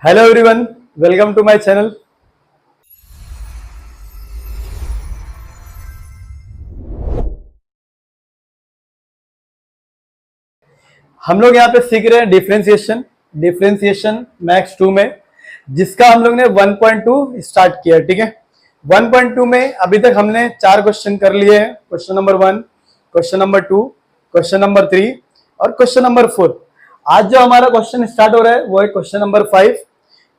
Hello everyone, welcome to my channel. हम लोग यहाँ पे सीख रहे हैं डिफरेंशिएशन मैथ्स 2 में, जिसका हम लोग ने 1.2 स्टार्ट किया। ठीक है, 1.2 में अभी तक हमने 4 क्वेश्चन कर लिए हैं। Question number 1, question number 2, question number 3 और क्वेश्चन नंबर 4। आज जो हमारा क्वेश्चन स्टार्ट हो रहा है वो है क्वेश्चन नंबर 5।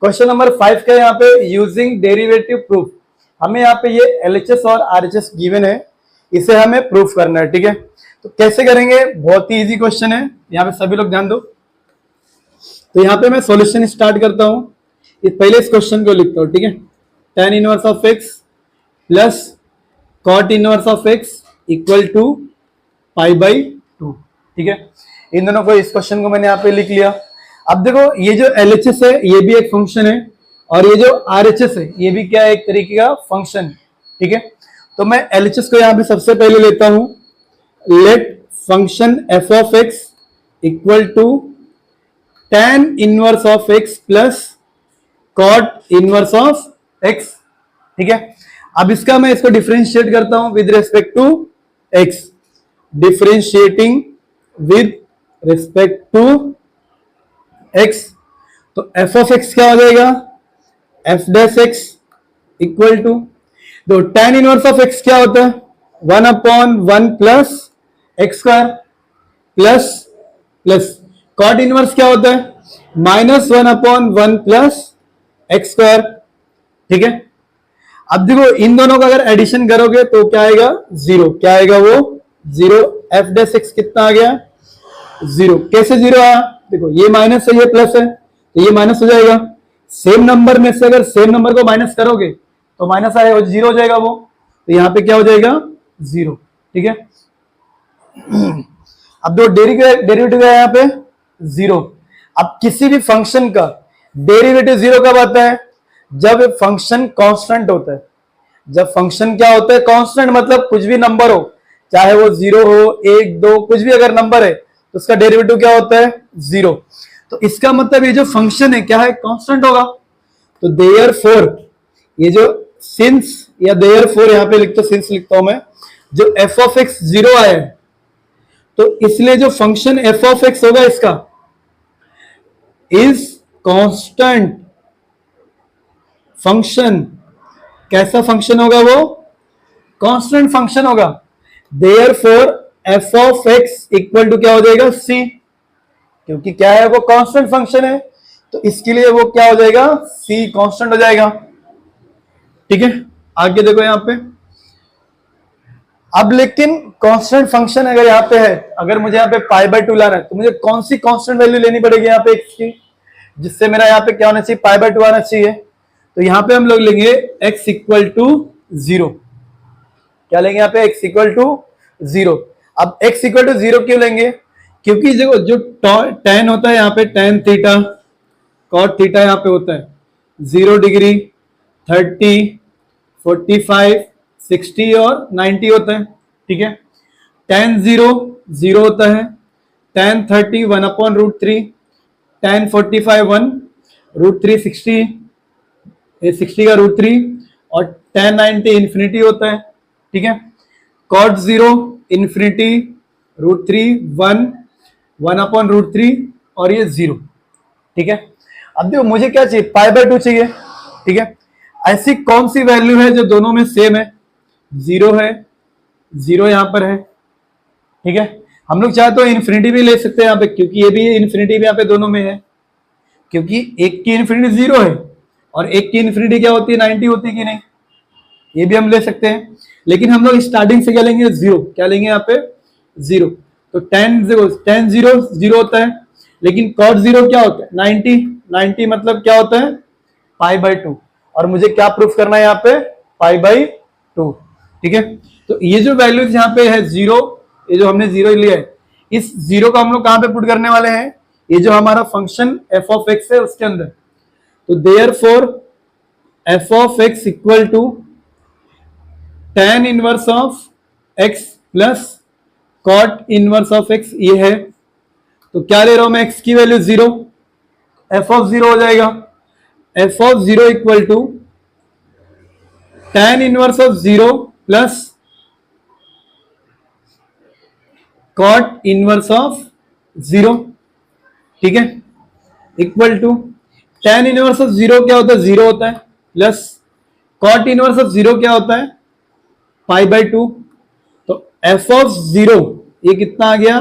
क्वेश्चन नंबर 5 का यहाँ पे यूजिंग डेरिवेटिव प्रूफ, हमें यहाँ पे ये एलएचएस और आरएचएस गिवन है, इसे हमें प्रूफ करना है। ठीक है, तो कैसे करेंगे? बहुत ही इजी क्वेश्चन है, यहाँ पे सभी लोग ध्यान दो। तो यहाँ पे मैं सॉल्यूशन स्टार्ट करता हूँ। पहले इस क्वेश्चन को लिखता हूँ। ठीक है, tan inverse of x plus cot inverse of x equal to π/2। ठीक है, इन दोनों को, इस क्वेश्चन को मैंने यहाँ पे लिख लिया। अब देखो, ये जो LHS है ये भी एक फंक्शन है, और ये जो RHS है ये भी क्या है, एक तरीके का फंक्शन। ठीक है, तो मैं LHS को यहाँ पे सबसे पहले लेता हूं। Let function f of x equal to tan inverse of x plus cot inverse of x। ठीक है, अब इसका मैं इसको डिफरेंशिएट करता हूं with respect to x। Differentiating with respect to x, तो f ऑफ x क्या हो जाएगा, f dash x equal to, तो tan इनवर्स ऑफ x क्या होता है, 1/1 plus x square plus plus cot inverse क्या होता है, -1/1 प्लस एक्स स्क्वायर। ठीक है, अब देखो इन दोनों का अगर एडिशन करोगे तो क्या आएगा, 0। क्या आएगा वो, 0। f डैश x कितना आ गया, 0। कैसे 0 आया, देखो ये माइनस है ये प्लस है, तो ये माइनस हो जाएगा। सेम नंबर में से अगर सेम नंबर को माइनस करोगे तो माइनस आएगा, 0 हो जाएगा वो, तो यहाँ पे क्या हो जाएगा, 0। ठीक है, अब दो डेरिवेटिव है यहाँ पे 0। अब किसी भी फंक्शन का डेरिवेटिव 0 कब आता है, जब फंक्शन कांस्टेंट होता है। जब फंक्शन क्या होता है, कांस्टेंट, मतलब कुछ भी नंबर हो, चाहे वो 0 हो, 1, 2, कुछ भी अगर नंबर है तो उसका डेरिवेटिव क्या होता है, 0। तो इसका मतलब ये जो फंक्शन है क्या है, कांस्टेंट होगा। तो देयरफॉर, ये जो सिंस या देयरफॉर यहाँ पे लिखता, सिंस लिखता हूं मैं, जो f ऑफ x 0 आया है, तो इसलिए जो फंक्शन f ऑफ x होगा इसका इज कांस्टेंट फंक्शन। कैसा फंक्शन होगा वो, कांस्टेंट फंक्शन होगा। Therefore f of x equal to क्या हो जाएगा, c, क्योंकि क्या है वो कांस्टेंट फंक्शन है, तो इसके लिए वो क्या हो जाएगा, c कांस्टेंट हो जाएगा। ठीक है, आगे देखो यहाँ पे। अब लेकिन कांस्टेंट फंक्शन अगर यहाँ पे है, अगर मुझे यहाँ पे π/2 लाना है, तो मुझे कौन सी कांस्टेंट वैल्यू लेनी पड़ेगी यहाँ पे x की, जिससे मेरा यहाँ पे क्या होना चाहिए, π/2 आना चाहिए। तो यहाँ पे हम लोग लेंगे x इक्वल टू 0। क्या लेंगे यहाँ पे, x इक्वल टू 0। अब x इक्वल टू 0 क्यों लेंगे, क्योंकि जो tan होता है यहाँ पे, tan थीटा cot थीटा यहाँ पे होता है 0 डिग्री, 30, 45, 60 और 90 होता है। ठीक है, tan 0 0 होता है, tan 30 1/√3, tan 45 1/√3, 60 का √3, और tan 90 इंफिनिटी होता है। ठीक है, cot 0 इंफिनिटी, √3 1/√3 और ये 0। ठीक है, अब देखो मुझे क्या चाहिए, π/2 चाहिए। ठीक है, ऐसी कौन सी वैल्यू है जो दोनों में सेम है, 0 है, 0 यहां पर है। ठीक है, हम लोग चाहे तो इंफिनिटी भी ले सकते हैं यहाँ पे, क्योंकि ये भी इंफिनिटी भी यहाँ पे दोनों में है, क्योंकि एक की इंफिनिटी 0 है और एक की इंफिनिटी क्या होती है, 90 होती है कि नहीं, ये भी हम ले सकते हैं। लेकिन हम लोग स्टार्टिंग से क्या लेंगे, 0। क्या लेंगे यहाँ पे, 0। तो tan 0 0 होता है, लेकिन cot 0 क्या होता है, 90 मतलब क्या होता है, π/2। और मुझे क्या प्रूफ करना है यहाँ पे, π/2। ठीक है, तो ये जो वैल्यू यहाँ पे है 0, ये जो हमने 0 लिया है, इस 0 को हम लोग कहां पे पुट करने वाले हैं, ये जो हमारा फंक्शन f ऑफ x है उसके अंदर। तो therefore f of x equal to tan inverse of x plus cot inverse of x, ये है। तो क्या ले रहा हूं मैं, x की वैल्यू 0, f ऑफ 0 हो जाएगा। F of zero equal to tan inverse of zero plus cot inverse of zero, ठीक है, equal to tan inverse of zero क्या होता है, जीरो होता है, plus cot inverse of zero क्या होता है, पाई बाई टू। तो एफ ऑफ जीरो ये कितना आ गया,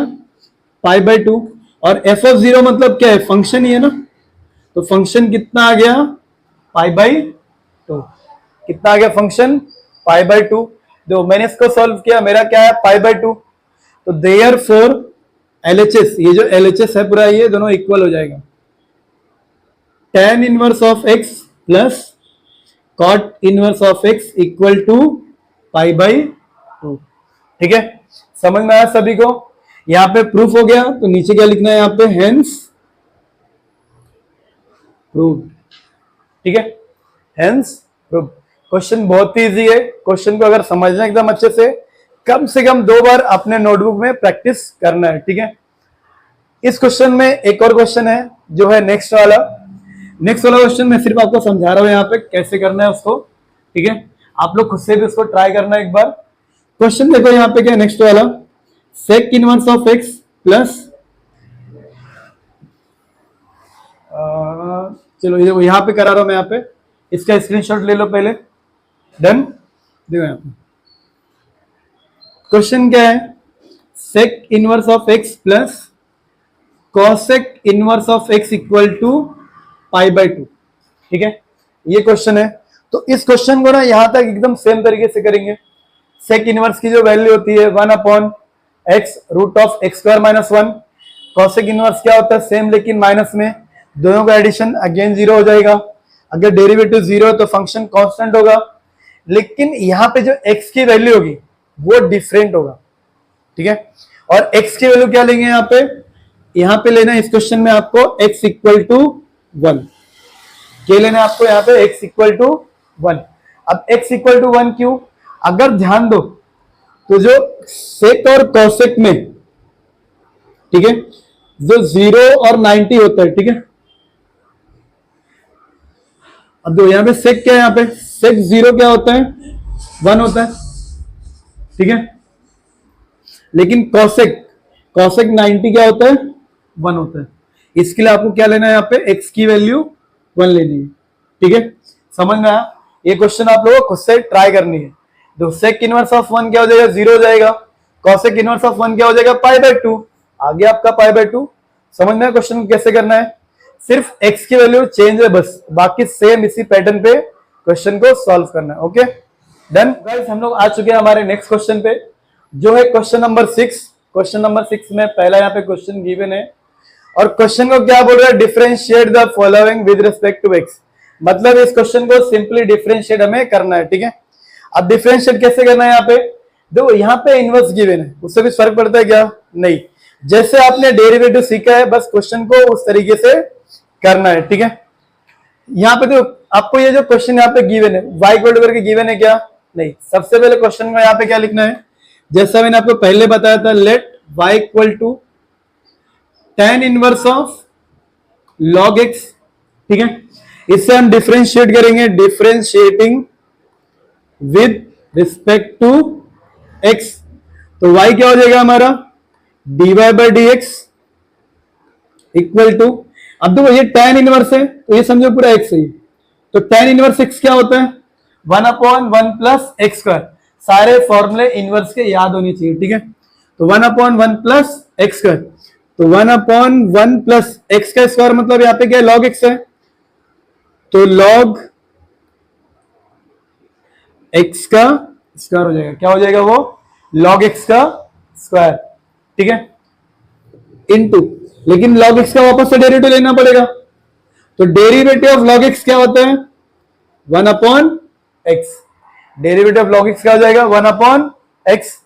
पाई बाई टू, और एफ ऑफ जीरो मतलब क्या है, फंक्शन ही है ना, तो फंक्शन कितना आ गया, पाई बाई टू। कितना आ गया फंक्शन, पाई बाई टू। जो मैंने इसको सॉल्व किया, मेरा क्या है, पाई बाई टू। तो देयर फोर एलएचएस, ये जो एलएचएस है पूरा, ये दोनों इक्वल हो जाएगा, tan inverse of x plus cot inverse of x equal to pi by two. ठीक है, समझ में आया सभी को। यहां पे प्रूफ हो गया, तो नीचे क्या लिखना है यहाँ पे, हेंस प्रूव। ठीक है, हेंस प्रूव। क्वेश्चन बहुत ही इजी है, क्वेश्चन को अगर समझना एकदम अच्छे से कम 2 बार अपने नोटबुक में प्रैक्टिस करना है। ठीक है, इस क्वेश्चन में एक और क्वेश्चन है जो है नेक्स्ट वाला क्वेश्चन मैं सिर्फ आपको समझा रहा हूं यहाँ पे कैसे करना है उसको। ठीक है, आप लोग खुद से भी उसको ट्राई करना एक बार। क्वेश्चन देखो यहाँ पे क्या, नेक्स्ट वाला, sec inverse of x plus, चलो ये यहाँ पे करा रहा हूं मैं, यहाँ पे इसका स्क्रीनशॉट ले लो पहले। डन, देखो यहाँ पे क्वेश्चन क्या है, sec inverse of x plus cosec inverse of x equal to pi by two. ठीक है, ये क्वेश्चन है। तो इस क्वेश्चन को ना यहां तक एकदम सेम तरीके से करेंगे। सेक इनवर्स की जो वैल्यू होती है 1 upon x root of x square minus 1। Cosec inverse क्या होता है, सेम लेकिन माइनस में, दोनों का एडिशन अगेन जीरो हो जाएगा। अगर डेरिवेटिव जीरो है तो फंक्शन कांस्टेंट होगा, लेकिन यहां पे जो एक्स की वैल्यू होगी वो डिफरेंट होगा। ठीक है, और एक्स की वैल्यू क्या लेंगे यहाँ पे लेना है इस क्वेश्चन में आपको x इक्वल टू 1। क्या लेना है आपको यहाँ पे, x इक्वल टू 1। अब x इक्वल टू 1 क्यों, अगर ध्यान दो तो जो सेक और कॉसेक में, ठीक है, जो 0 और 90 होता है, ठीक है, अब दो यहाँ पे सेक क्या है, यहाँ पे सेक 0 क्या होता है, 1 होता है। ठीक है, लेकिन कॉसेक 90 क्या होता है, 1 होता है। इसके लिए आपको क्या लेना है, यहाँ पे x की वैल्यू 1 लेनी है। ठीक है, समझ में आया। ये क्वेश्चन आप लोगों को खुद से ट्राई करनी है। तो सेक इनवर्स ऑफ 1 क्या हो जाएगा, 0 हो जाएगा। कॉसेक इनवर्स ऑफ 1 क्या हो जाएगा, पाई बाई 2। आ गया आपका पाई बाई 2। समझ में आया क्वेश्चन कैसे करना है, सिर्फ x की वैल्यू चेंज है बस, बाकी सेम इसी पैटर्न पे क्वेश्चन को सॉल्व करना है। ओके डन गाइस, हम लोग आ चुके हैं हमारे नेक्स्ट क्वेश्चन पे, जो है क्वेश्चन नंबर 6। क्वेश्चन नंबर 6 में पहला यहाँ पे क्वेश्चन गिवन है, और क्वेश्चन को क्या बोल रहा है, differentiate the following with respect to x. मतलब इस क्वेश्चन को सिंपली डिफरेंशिएट हमें करना है। ठीक है, अब डिफरेंशिएट कैसे करना है, यहाँ पे देखो, यहाँ पे इनवर्स गिवन है, उससे भी फर्क पड़ता है क्या, नहीं। जैसे आपने डेरिवेटिव सीखा है, बस क्वेश्चन को उस तरीके से करना है। ठीक है, यहाँ पे तो आपको ये जो क्वेश्चन यहाँ पे गिवन है, y इक्वल टू करके गिवन है क्या, नहीं। सबसे पहले क्वेश्चन में यहाँ पे क्या लिखना है, जैसा मैंने आपको पहले बताया था, let y equal to tan inverse of log x। ठीक है, इससे हम डिफरेंशिएट करेंगे, differentiating with respect to x। तो y क्या हो जाएगा हमारा, dy by d x equal to, अब देखो ये tan इनवर्स है तो ये समझो पूरा x है, तो tan इनवर्स x क्या होता है, 1 अपॉन 1 प्लस एक्स स्क्वायर। सारे फॉर्मूले इनवर्स के याद होनी चाहिए। ठीक है, तो 1 अपॉन 1 प्लस एक्स स्क्वायर, तो 1 अपॉन 1 प्लस एक्स का स्क्वायर मतलब यहाँ पे क्या है, log x है, तो log x का स्क्वायर हो जाएगा। क्या हो जाएगा वो, log x का स्क्वायर। ठीक है, इनटू, लेकिन log x का वापस से डेरिवेटिव लेना पड़ेगा, तो डेरिवेटिव ऑफ log x क्या होता है, 1 upon x। Derivative of log x क्या हो जाएगा, 1 अपॉन x।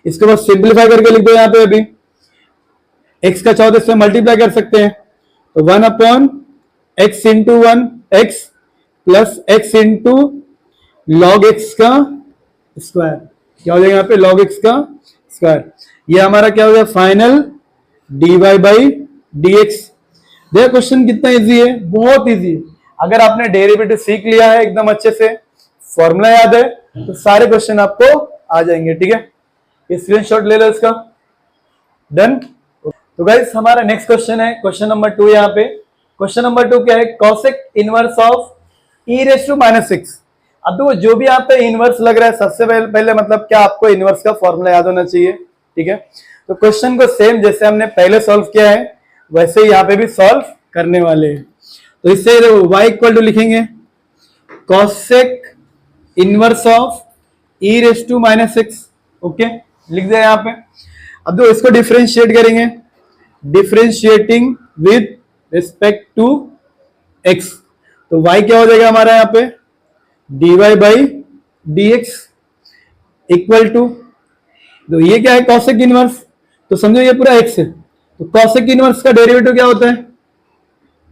इसको बस सिंप्लीफाई करके लिख दो यहाँ पे, अभी x का चाहो तो इसमें मल्टीप्लाई कर सकते हैं, तो 1 upon x into 1 x plus x into log x का स्क्वायर। क्या हो जाएगा यहाँ पे, log x का स्क्वायर। ये हमारा क्या हो गया, फाइनल dy बाई dx। देखो क्वेश्चन कितना इजी है, बहुत इजी है। अगर आपने डेरिवेटिव सीख लिया है एकदम अच्छे से, फॉर्मूला याद है, तो सारे क्वेश्चन आपको आ जाएंगे। ठीक है, स्क्रीनशॉट ले लो इसका। डन। तो गाइस हमारा नेक्स्ट क्वेश्चन है क्वेश्चन नंबर 2। यहाँ पे क्वेश्चन नंबर 2 क्या है, cosec inverse of e raise to -6। अब देखो जो भी यहाँ पे इनवर्स लग रहा है, सबसे पहले मतलब क्या आपको इनवर्स का फॉर्मूला याद होना चाहिए। ठीक है, तो क्वेश्चन को सेम जैसे हमने पहले सॉल्व किया है वैसे ही यहाँ पे भी सॉल्व करने वाले हैं। तो इससे y इक्वल टू लिखेंगे cosec inverse of e raise to -6। Okay, लिख दिया यहाँ पे। अब दो इसको डिफरेंशिएट करेंगे, differentiating with respect to x। तो y क्या हो जाएगा हमारा यहाँ पे, dy by dx equal to, तो ये क्या है कॉसेक इनवर्स, तो समझो ये पूरा x है, तो कॉसेक इनवर्स का डेरिवेटिव क्या होता है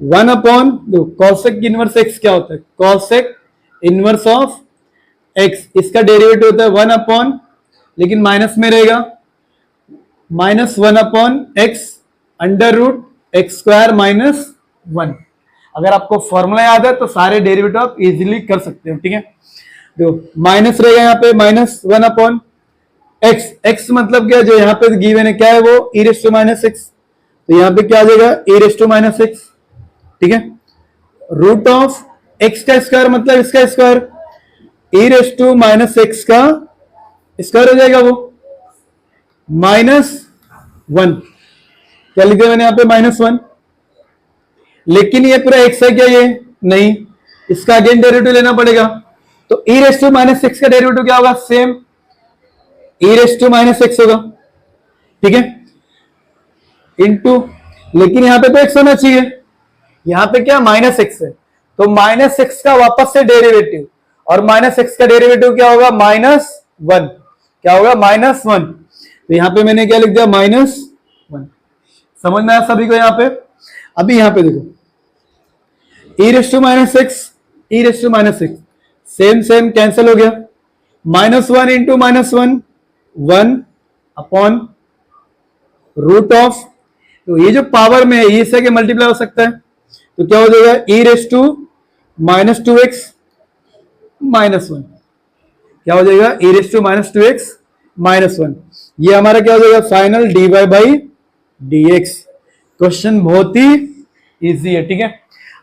1 अपॉन, कॉसेक इनवर्स x क्या होता है, कॉसेक इनवर्स ऑफ x, इसका डेरिवेटिव होता है 1 अपॉन, लेकिन माइनस में रहेगा, -1 upon x under root x square -1। अगर आपको फॉर्मूला याद है तो सारे डेरिवेटिव आप इजीली कर सकते हो। ठीक है, देखो माइनस रहेगा यहाँ पे -1 अपॉन x, x मतलब क्या, जो यहाँ पे गिवन है क्या है वो e रेज़ टू -6, तो यहाँ पे क्या आ जाएगा e रेज़ टू -6। ठीक है, रूट ऑफ x का स्क्वायर मतलब इसका स्क्वायर, e रेज़ टू -6 का स्क्वायर हो जाएगा वो -1। क्या लिख दिया मैंने यहाँ पे -1, लेकिन ये पूरा x है क्या, ये नहीं, इसका अगेन डेरिवेटिव लेना पड़ेगा। तो e रेज़ टू -6 का डेरिवेटिव क्या होगा, सेम e रेज़ टू -6 होगा। ठीक है, इनटू, लेकिन यहां पे तो x होना चाहिए, यहां पे क्या -x है, तो -6 का वापस से डेरिवेटिव, और -6 का डेरिवेटिव क्या होगा -1, क्या होगा -1। तो यहां पे मैंने क्या लिख दिया -1। समझ में आया सभी को यहाँ पे। अभी यहाँ पे देखो e raise to -6, e raise to -6 same same cancel हो गया, -1 इंटू -1 1 अपॉन रूट ऑफ, तो ये जो पावर में है ये इससे के मल्टीप्लाई हो सकता है, तो क्या हो जाएगा e रेज़ टू -2x -1, क्या हो जाएगा e रेज़ टू -2x -1। ये हमारा क्या हो जाएगा final dy by dx। Question बहुत ही इजी है। ठीक है,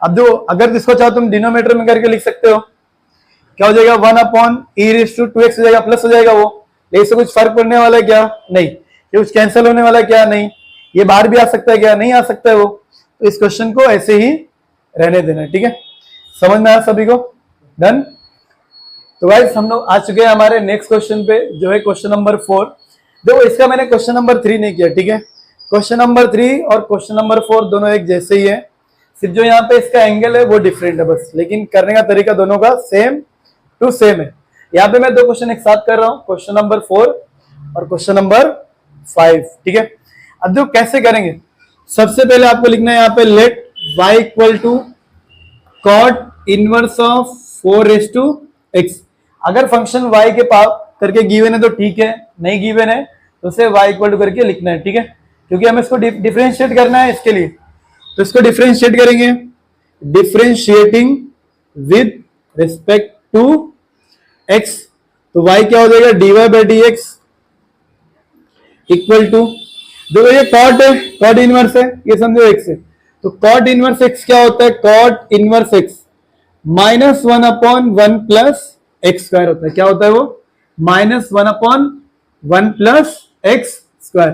अब जो अगर इसको चाहो तुम डिनोमिनेटर में करके लिख सकते हो, क्या हो जाएगा 1 upon e raise to 2x हो जाएगा, प्लस हो जाएगा वो, लेकिन इससे कुछ फर्क पड़ने वाला है क्या, नहीं, ये कुछ कैंसिल होने वाला है क्या, नहीं, ये बाहर भी आ सकता है क्या, नहीं आ सकता है वो, तो इस क्वेश्चन को ऐसे ही रहने देना है। ठीक है, समझ में आया सभी को। डन। तो गाइस हम लोग आ चुके हैं हमारे नेक्स्ट क्वेश्चन पे, जो है क्वेश्चन नंबर 4। देखो इसका मैंने क्वेश्चन नंबर 3 नहीं किया। ठीक है, क्वेश्चन नंबर 3 और क्वेश्चन नंबर 4 दोनों एक जैसे ही है, सिर्फ जो यहाँ पे इसका एंगल है वो डिफरेंट है बस, लेकिन करने का तरीका दोनों का सेम टू सेम है। यहाँ पे मैं दो क्वेश्चन एक साथ कर रहा हूँ, क्वेश्चन नंबर 4 और क्वेश्चन नंबर 5। ठीक है, अब जो कैसे करेंगे, सबसे पहले आपको लिखना है यहाँ पे let y equal to cot inverse of 4 raise to x। अगर फंक्शन y के पावर करके गिवन है तो ठीक है, नहीं गिवन है तो उसे y इक्वल टू करके लिखना है। ठीक है, क्योंकि हमें इसको डिफरेंशिएट करना है इसके लिए, तो इसको डिफरेंशिएट करेंगे, differentiating with respect to x, तो y क्या हो जाएगा dy by dx equal to, देखो ये कॉट है, कॉट इनवर्स है, ये समझो x है, तो कॉट इनवर्स x क्या होता है, cot inverse x -1 upon 1 plus x square होता है, क्या होता है वो -1 अपॉन 1 प्लस एक्स स्क्वायर।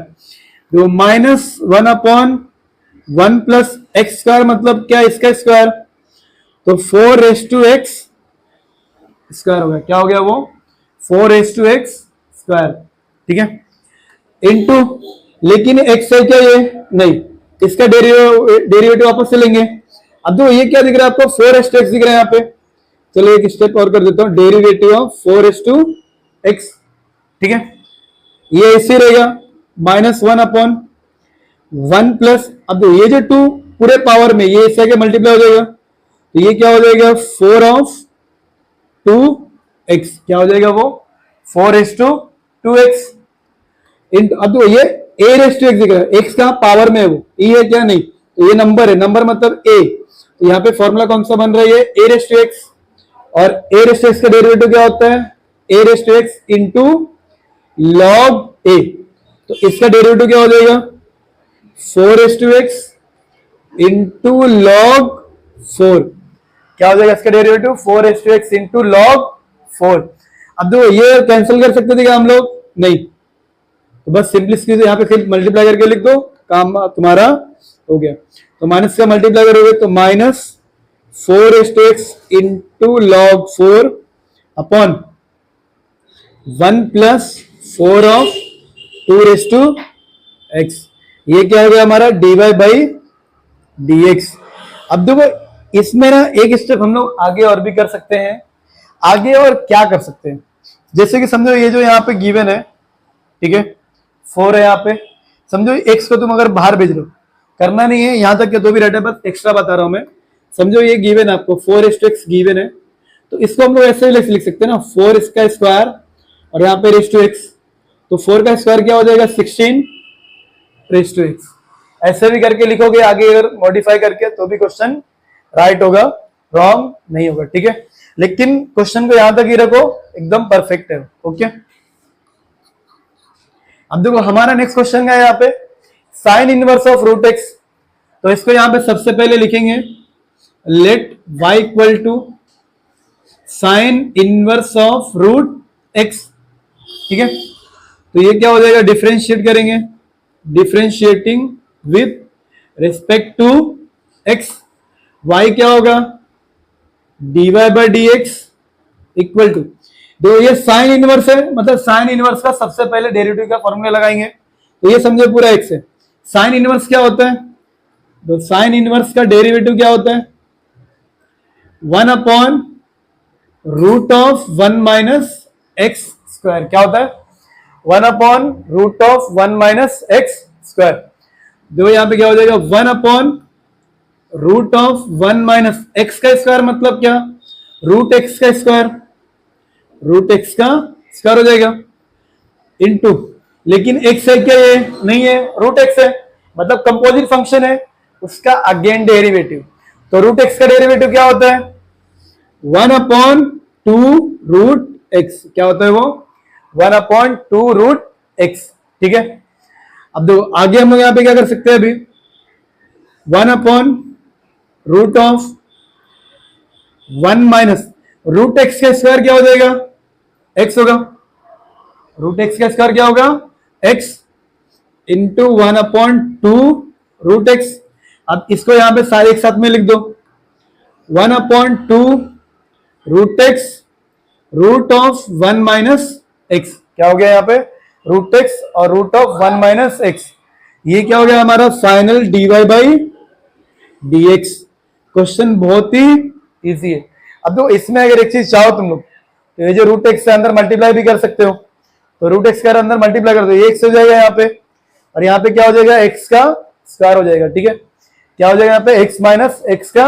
तो -1 अपॉन 1 प्लस एक्स स्क्वायर मतलब क्या, इसका स्क्वायर, तो 4 रेज़ टू एक्स स्क्वायर हो गया, क्या हो गया वो 4 रेज़ टू एक्स स्क्वायर। ठीक है, इनटू, लेकिन x है क्या, ये नहीं, इसका डेरिवेटिव वापस से लेंगे। अब तो ये क्या दिख रहा है आपको 4x दिख रहा है यहाँ पे, चलो एक स्टेप और कर देता हूं, डेरिवेटिव ऑफ 4x। ठीक है, ये ऐसे रहेगा -1 अपॉन 1 प्लस, अब ये जो 2 पूरे पावर में ये इससे मल्टीप्लाई हो जाएगा, तो ये क्या हो जाएगा 4 ऑफ 2x, क्या हो जाएगा वो 4:2x। अब तो ये a रेज़ टू x दिख रहा है, x का पावर में है वो, e है क्या, नहीं, तो ये नंबर है, नंबर मतलब a, तो यहाँ पे फॉर्मूला कौन सा बन रहा है, ए रेस टू एक्स, और ए रेस टू एक्स का डेरिवेटिव क्या होता है, a raise to x into log a, तो इसका डेरिवेटिव क्या हो जाएगा, 4x इंटू लॉग 4, क्या हो जाएगा इसका डेरिवेटिव, 4x इंटू लॉग 4। अब देखो ये कैंसिल कर सकते थे क्या हम लोग, नहीं, तो बस सिंपली यहाँ पे फिर मल्टीप्लाई करके लिख दो, काम तुम्हारा हो गया। तो माइनस का मल्टीप्लाई करोगे तो minus 4x into log 4 upon 1 plus 4 of 2x, ये क्या हो गया हमारा dy बाई dx। अब देखो इसमें ना एक स्टेप हम लोग आगे और भी कर सकते हैं, आगे और क्या कर सकते हैं, जैसे कि समझो ये जो यहाँ पे गिवन है, ठीक है 4 है यहाँ पे, समझो x को तुम अगर बाहर भेज रहे हो, करना नहीं है यहां तक के तो भी रहता है, बस एक्स्ट्रा बता रहा हूं मैं। समझो ये गिवन है आपको 4x गिवन है, तो इसको हम लोग ऐसे लिख सकते हैं ना, 4 इसका स्क्वायर और यहाँ पे रेस टू एक्स, तो 4 का स्क्वायर क्या हो जाएगा 16 रेस टू एक्स, ऐसे भी करके लिखोगे आगे अगर मॉडिफाई करके तो भी क्वेश्चन राइट होगा, रॉन्ग नहीं होगा, ठीक है। लेकिन क्वेश्चन को यहां तक ही रखो, एकदम परफेक्ट है, ओके। अब देखो हमारा नेक्स्ट क्वेश्चन है यहाँ पे sine inverse of root x, तो इसको यहां पे सबसे पहले लिखेंगे let y equal to sine inverse of root x, ठीक है। तो ये क्या हो जाएगा, डिफरेंशिएट करेंगे, differentiating with respect to x, y क्या होगा dy by d x equal to, तो ये साइन इनवर्स है, मतलब साइन इनवर्स का सबसे पहले डेरिवेटिव का फॉर्मूला लगाएंगे, तो ये समझो पूरा x है। साइन इनवर्स क्या होता है, तो साइन इनवर्स का डेरिवेटिव क्या होता है 1 upon root of 1 minus x square, क्या होता है 1 upon root of 1 minus x square. देखो यहां पे क्या हो जाएगा 1 upon root of 1 minus x का स्क्वायर, मतलब क्या रूट एक्स का स्क्वायर, रूट एक्स का स्क्वायर हो जाएगा इनटू, लेकिन एक्स है क्या, ये नहीं है, रूट एक्स है, मतलब कंपोजिट फंक्शन है, उसका अगेन डेरिवेटिव, तो रूट एक्स का डेरिवेटिव क्या होता है 1 अपॉन 2 रूट एक्स, क्या होता है वो 1 अपॉन 2 रूट एक्स, ठीक है। अब देखो आगे हम लोग यहां पे क्या कर सकते हैं, अभी 1 upon root of 1 minus root x का स्क्वायर क्या हो जाएगा एक्स होगा, रूट एक्स का स्क्वायर क्या होगा x into 1 upon 2 root x. अब इसको यहां पे सारे एक साथ में लिख दो, 1 upon 2 root x root of 1 minus x, क्या हो गया यहाँ पे रूट एक्स और रूट ऑफ 1 माइनस एक्स, ये क्या हो गया हमारा final dy by dx। Question बहुत ही इजी है। अब तो इसमें अगर एक चीज चाहो तुम लोग, तो ये जो रूट एक्स के अंदर मल्टीप्लाई भी कर सकते हो, तो रूट एक्स के अंदर मल्टीप्लाई कर दो, ये एक्स हो जाएगा यहाँ पे, और यहाँ पे क्या हो जाएगा एक्स का स्क्वायर हो जाएगा, ठीक है। क्या हो जाएगा यहाँ पे एक्स माइनस एक्स का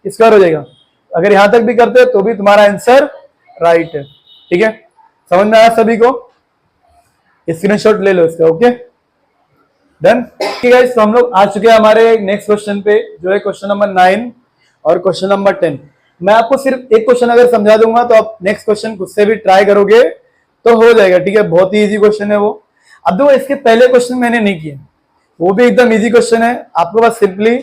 स्क्वायर हो जाएगा। अगर यहां तक भी करते हो तो भी तुम्हारा आंसर राइट है, ठीक है। समझ में आया सभी को, स्क्रीनशॉट ले लो इसका, ओके डन। ठीक है, तो हम लोग आ चुके हैं हमारे नेक्स्ट क्वेश्चन पे, जो है क्वेश्चन नंबर 9 और क्वेश्चन नंबर 10। मैं आपको सिर्फ एक क्वेश्चन अगर समझा दूंगा तो आप नेक्स्ट क्वेश्चन खुद से भी ट्राई करोगे तो हो जाएगा, ठीक है। बहुत ही इजी क्वेश्चन है वो। अब देखो इसके पहले क्वेश्चन मैंने नहीं किए, वो भी एकदम इजी क्वेश्चन है। आपको बस सिंपली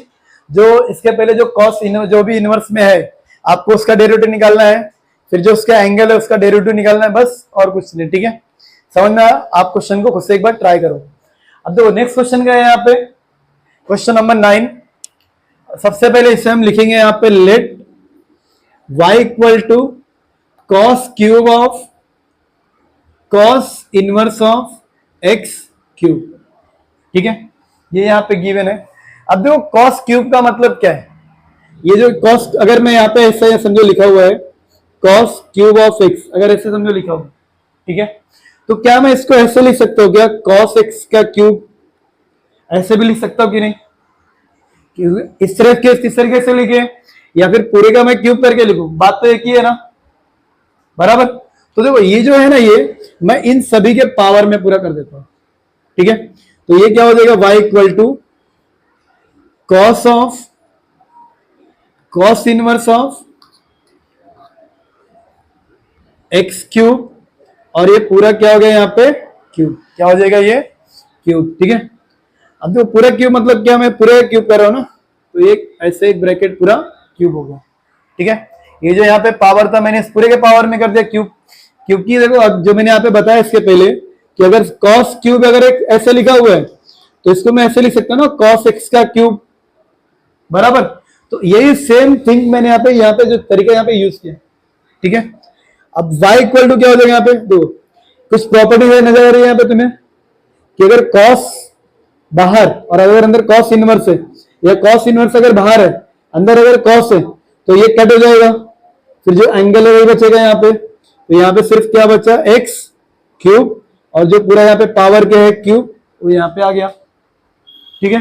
जो इसके पहले जो कॉस जो भी इनवर्स में है आपको उसका डेरिवेटिव निकालना है, फिर जो उसका एंगल है उसका डेरिवेटिव निकालना है, बस और कुछ नहीं, ठीक है। समझ में आया? आप क्वेश्चन को खुद से एक बार ट्राई करो। अब देखो नेक्स्ट क्वेश्चन क्या है यहाँ पे, क्वेश्चन नंबर 9। सबसे पहले इसे हम लिखेंगे यहाँ पे let y equal to cos cube of cos inverse of x cube, ठीक है। ये यहाँ पे गिवन है। अब देखो कॉस क्यूब का मतलब क्या है, ये जो कॉस अगर मैं यहाँ पे ऐसा समझो लिखा हुआ है कॉस क्यूब ऑफ x, अगर ऐसे समझो लिखा हुआ, ठीक है, तो क्या मैं इसको ऐसे लिख सकता हूँ क्या कॉस x का क्यूब, ऐसे भी लिख सकता हूँ कि नहीं, इस तरह के किस तरीके से लिखे या फिर पूरे का मैं क्यूब करके लिखूं, बात तो एक ही है ना, बराबर। तो देखो ये जो है ना, ये मैं इन सभी के पावर में पूरा कर देता हूं, ठीक है। तो ये क्या हो जाएगा y equal to cos of cos inverse of x cube, और ये पूरा क्या हो गया यहाँ पे क्यूब, क्या हो जाएगा ये क्यूब, ठीक है। अब जो पूरा क्यूब मतलब क्या, मैं पूरा क्यूब कर रहा हूं ना, तो एक ऐसे एक ब्रैकेट पूरा क्यूब होगा, ठीक है। ये जो यहाँ पे पावर था मैंने इस पूरे के पावर में कर दिया क्यूब, क्योंकि देखो अब जो मैंने यहाँ पे बताया इसके पहले कि अगर कॉस क्यूब अगर एक ऐसे लिखा हुआ है तो इसको मैं ऐसे लिख सकता हूँ ना, कॉस एक्स का क्यूब बराबर। तो यही सेम थिंग मैंने यहाँ पे जो तरीका यहाँ पे यूज किया, ठीक है। अब y इक्वल टू क्या हो जाएगा यहाँ पे, देखो कुछ प्रॉपर्टी है नजर आ रही है यहाँ पे तुम्हें कि अगर cos बाहर और अगर अंदर cos इनवर्स है, या cos इनवर्स अगर बाहर है अंदर अगर cos है, तो ये कट हो जाएगा, फिर जो एंगल है वही बचेगा यहाँ पे। तो यहाँ पे सिर्फ क्या बचा, एक्स क्यूब, और जो पूरा यहाँ पे पावर क्या है क्यूब, वो यहाँ पे आ गया, ठीक है।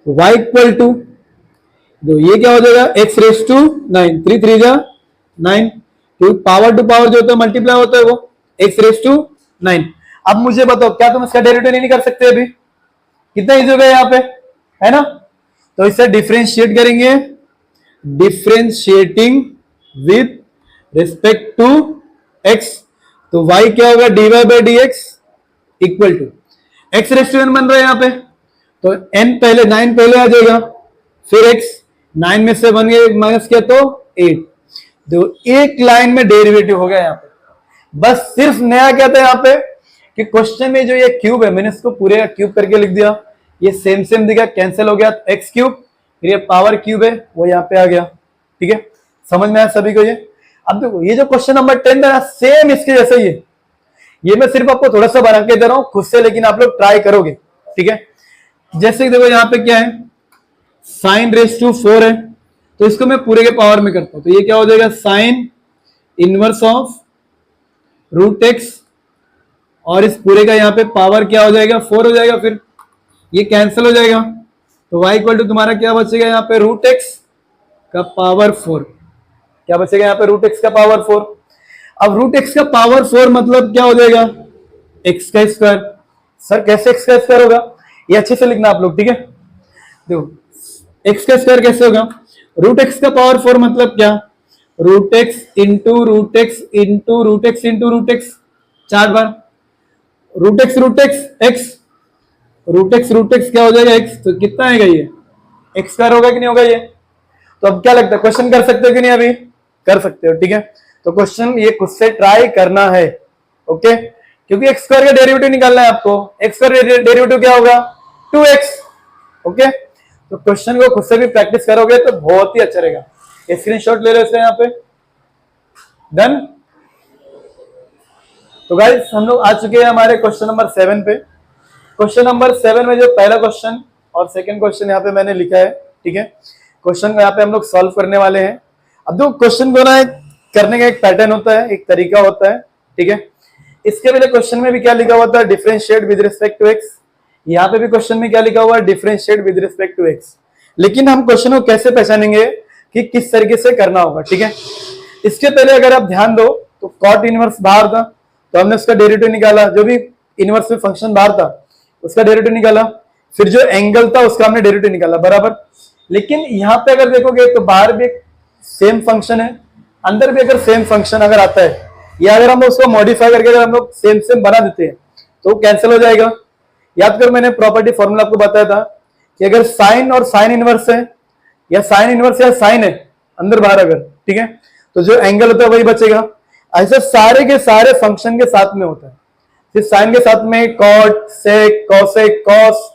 y इक्वल टू ये क्या हो जाएगा, x रेस टू 9, 3 3 जा 9, क्योंकि पावर टू पावर जो होता है मल्टीप्लाई होता है वो x रेस टू 9। अब मुझे बताओ क्या तुम इसका डेरिवेटिव नहीं कर सकते अभी, कितना इजी हो गया यहाँ पे, है ना। तो इसे डिफरेंशिएट करेंगे, differentiating with respect to x, तो y क्या होगा, dy by d x equal to x raise to n बन रहा है यहाँ पे, तो n पहले 9 पहले आ जाएगा, फिर x 9 में से 1 माइनस किया तो 8, तो एक लाइन में डेरिवेटिव हो गया यहाँ पे। बस सिर्फ नया क्या था यहाँ पे कि क्वेश्चन में जो ये क्यूब है मैंने इसको पूरे क्यूब करके लिख दिया, ये सेम सेम दिखा कैंसिल हो गया, तो एक्स क्यूब, फिर ये पावर क्यूब है वो यहाँ पे आ गया, ठीक है। समझ में आया सभी को ये। अब देखो ये जो क्वेश्चन नंबर 10 था सेम इसके जैसे ही है, ये मैं सिर्फ आपको थोड़ा सा बना के दे रहा हूं खुद से, लेकिन आप लोग ट्राई करोगे, ठीक है। जैसे देखो यहाँ पे क्या है, साइन रेस टू 4 है, तो इसको मैं पूरे के पावर में करता हूं, तो ये क्या हो जाएगा, sine inverse of root x, और इस पूरे का यहाँ पे पावर क्या हो जाएगा 4 हो जाएगा, फिर ये कैंसिल हो जाएगा, तो y इक्वल टू तुम्हारा क्या बचेगा यहाँ पे, रूट एक्स का पावर 4, क्या बचेगा यहाँ पे, रूट एक्स का पावर 4। अब रूट एक्स का पावर 4 मतलब क्या हो जाएगा, एक्स का स्क्वायर। सर कैसे एक्स का स्क्वायर होगा, ये अच्छे से लिखना आप लोग, ठीक है। देखो एक्स का स्क्वायर कैसे होगा, रूट एक्स का पावर 4 मतलब क्या, root x into root x into root x into root x 4 बार, root x x, root x क्या हो जाएगा एक्स, तो कितना आएगा ये एक्स स्क्वायर होगा कि नहीं होगा ये। तो अब क्या लगता है क्वेश्चन कर सकते हो कि नहीं, अभी कर सकते हो, ठीक है। तो क्वेश्चन ये खुद से ट्राई करना है, ओके, क्योंकि एक्स स्क्वायर का डेरिवेटिव निकालना है आपको, एक्स स्क्वायर डेरिवेटिव क्या होगा 2x, ओके। तो क्वेश्चन को खुद से भी प्रैक्टिस करोगे तो बहुत ही अच्छा रहेगा। स्क्रीनशॉट ले लो इसका यहाँ पे, डन। तो गाइस हम लोग आ चुके हैं हमारे क्वेश्चन नंबर 7 पे। क्वेश्चन नंबर 7 में जो पहला क्वेश्चन और सेकंड क्वेश्चन यहाँ पे मैंने लिखा है, ठीक है। क्वेश्चन को यहाँ पे हम लोग सॉल्व करने वाले हैं। अब जो क्वेश्चन को ना करने का एक पैटर्न होता है, एक तरीका होता है, ठीक है। इसके पहले क्वेश्चन में भी क्या लिखा हुआ था, differentiate with respect to x. यहाँ पे भी क्वेश्चन में क्या लिखा हुआ है, differentiate with respect to x. लेकिन हम क्वेश्चन को कैसे पहचानेंगे कि किस तरीके से करना होगा, ठीक है। इसके पहले अगर आप ध्यान दो तो कॉट इनवर्स बाहर था, तो हमने उसका डेरिवेटिव निकाला, जो भी इनवर्स में फंक्शन बाहर था उसका डेरिवेटिव निकाला, फिर जो एंगल था उसका हमने डेरिवेटिव निकाला, बराबर। लेकिन यहाँ पे अगर देखोगे तो बाहर भी एक सेम फंक्शन है, अंदर भी अगर सेम फंक्शन अगर आता है, या अगर हम उसको मॉडिफाई करके अगर हम लोग सेम सेम बना देते हैं तो कैंसिल हो जाएगा। याद करो मैंने प्रॉपर्टी फॉर्मूला आपको बताया था कि अगर साइन और साइन इनवर्स है, या साइन इनवर्स या साइन है अंदर बाहर अगर, ठीक है, तो जो एंगल होता है वही बचेगा। ऐसे सारे के सारे फंक्शन के साथ में होता है, फिर साइन के साथ में कॉट, सेक, कॉसेक, कॉस,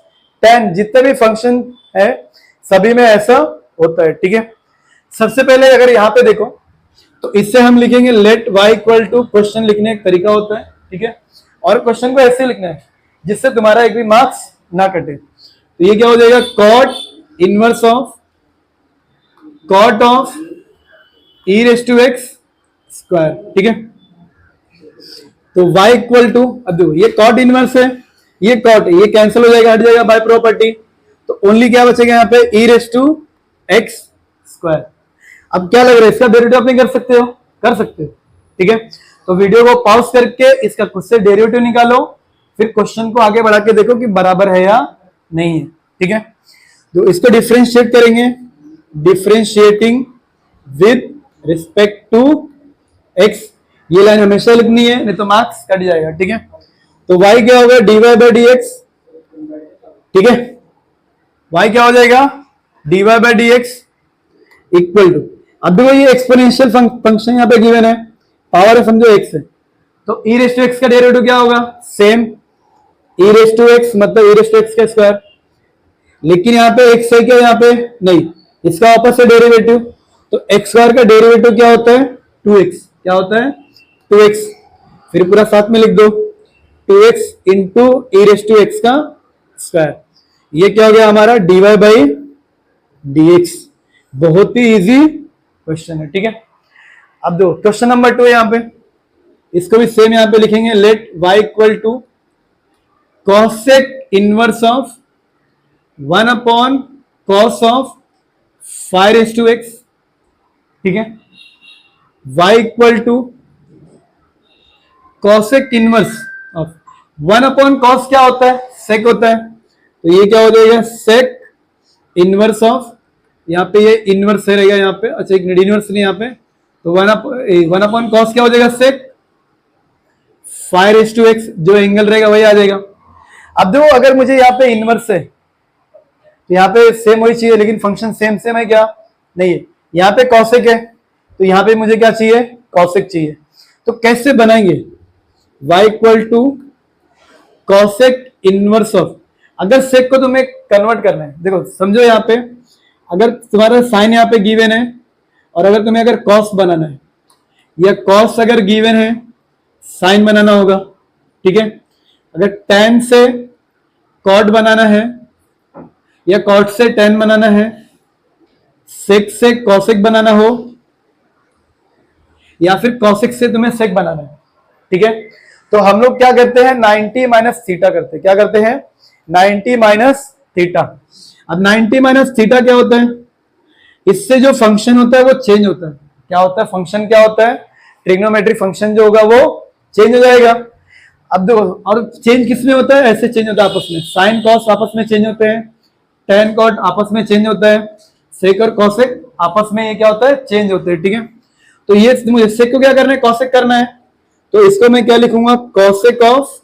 टेन, जितने भी फंक्शन है सभी में ऐसा होता है, ठीक है। सबसे पहले अगर यहाँ पे देखो तो इससे हम लिखेंगे let y equal to, question लिखने का तरीका होता है, ठीक है। और क्वेश्चन को ऐसे लिखना है जिससे तुम्हारा एक भी मार्क्स ना कटे। तो ये क्या हो जाएगा, cot inverse of cot of e raise to x square, ठीक है। तो y इक्वल टू, अब देखो ये कॉट इनवर्स है, ये कॉट, ये कैंसिल हो जाएगा, हट जाएगा बाय प्रॉपर्टी, तो ओनली क्या बचेगा यहाँ पे, ई रेस टू एक्स स्क्वायर। अब क्या लग रहा है, इसका डेरिवेटिव आप नहीं कर सकते हो, कर सकते हो, ठीक है। तो वीडियो को पॉज करके इसका खुद से डेरिवेटिव निकालो, फिर क्वेश्चन को आगे बढ़ा के देखो कि बराबर है या नहीं है, ठीक है। तो इसको डिफरेंशिएट करेंगे, differentiating with respect to x, ये लाइन हमेशा लिखनी है, नहीं तो मार्क्स कट जाएगा, ठीक है। तो y क्या होगा, dy बाई डी एक्स, ठीक है। y क्या हो जाएगा, dy by d x equal to, अब देखो ये एक्सपोनेंशियल फंक्शन यहाँ पे गिवन है, पावर है समझो x है, तो e रेस टू एक्स का डेरिवेटिव क्या होगा, same e raise to x मतलब e रेस टू एक्स का स्क्वायर, लेकिन यहाँ पे x है क्या, यहाँ पे नहीं, इसका वापस से डेरिवेटिव, तो एक्स स्क्वायर का डेरिवेटिव क्या होता है, 2x, क्या होता है 2x, फिर पूरा साथ में लिख दो 2x into e raise to x का स्क्वायर, ये क्या हो गया हमारा dy बाई डी एक्स। बहुत ही इजी क्वेश्चन है, ठीक है। अब दो क्वेश्चन नंबर 2 यहां पे, इसको भी सेम यहां पे लिखेंगे, let y equal to cosec inverse of 1 upon cos of 5 raise to x, ठीक है। y equal to cosec inverse of 1 upon cos क्या होता है, सेक होता है, तो ये क्या हो जाएगा सेक इनवर्स ऑफ, यहाँ पे ये इनवर्स रहेगा यहाँ पे, अच्छा एक इनवर्स नहीं यहाँ पे, तो 1 अपॉन कॉस क्या हो जाएगा सेक 5 रेस टू एक्स, जो एंगल रहेगा वही आ जाएगा। अब देखो अगर मुझे यहाँ पे इनवर्स है तो यहाँ पे सेम वही चाहिए, लेकिन फंक्शन सेम सेम है क्या, नहीं है, यहाँ पे कॉसेक है तो यहाँ पे मुझे क्या चाहिए, कॉसेक चाहिए, तो कैसे बनाएंगे, y equal to cosec inverse of, अगर सेक को तुम्हें कन्वर्ट करना है, देखो समझो यहाँ पे अगर तुम्हारा साइन यहाँ पे गिवन है और अगर तुम्हें अगर कॉस बनाना है या कॉस अगर गिवन है साइन बनाना होगा, ठीक है। अगर tan से कॉट बनाना है या कॉट से tan बनाना है, सेक से कॉसेक बनाना हो या फिर कॉसेक से तुम्हें सेक बनाना है, ठीक है, तो हम लोग क्या करते हैं 90 माइनस थीटा करते हैं, क्या करते हैं 90 माइनस थीटा। अब 90 माइनस थीटा क्या होता है, इससे जो फंक्शन होता है वो चेंज होता है, क्या होता है फंक्शन, क्या होता है ट्रिग्नोमेट्रिक फंक्शन जो होगा वो चेंज हो जाएगा। अब देखो और चेंज किसमें होता है, ऐसे चेंज होता है आपस में, साइन कॉस आपस में चेंज होते हैं, tan कॉट आपस में चेंज होता है, सेक और कॉसेक आपस में ये क्या होता है चेंज होते हैं, ठीक है। तो ये मुझे सेक को क्या करना है, कॉसेक करना है, तो इसको मैं क्या लिखूंगा, cosec of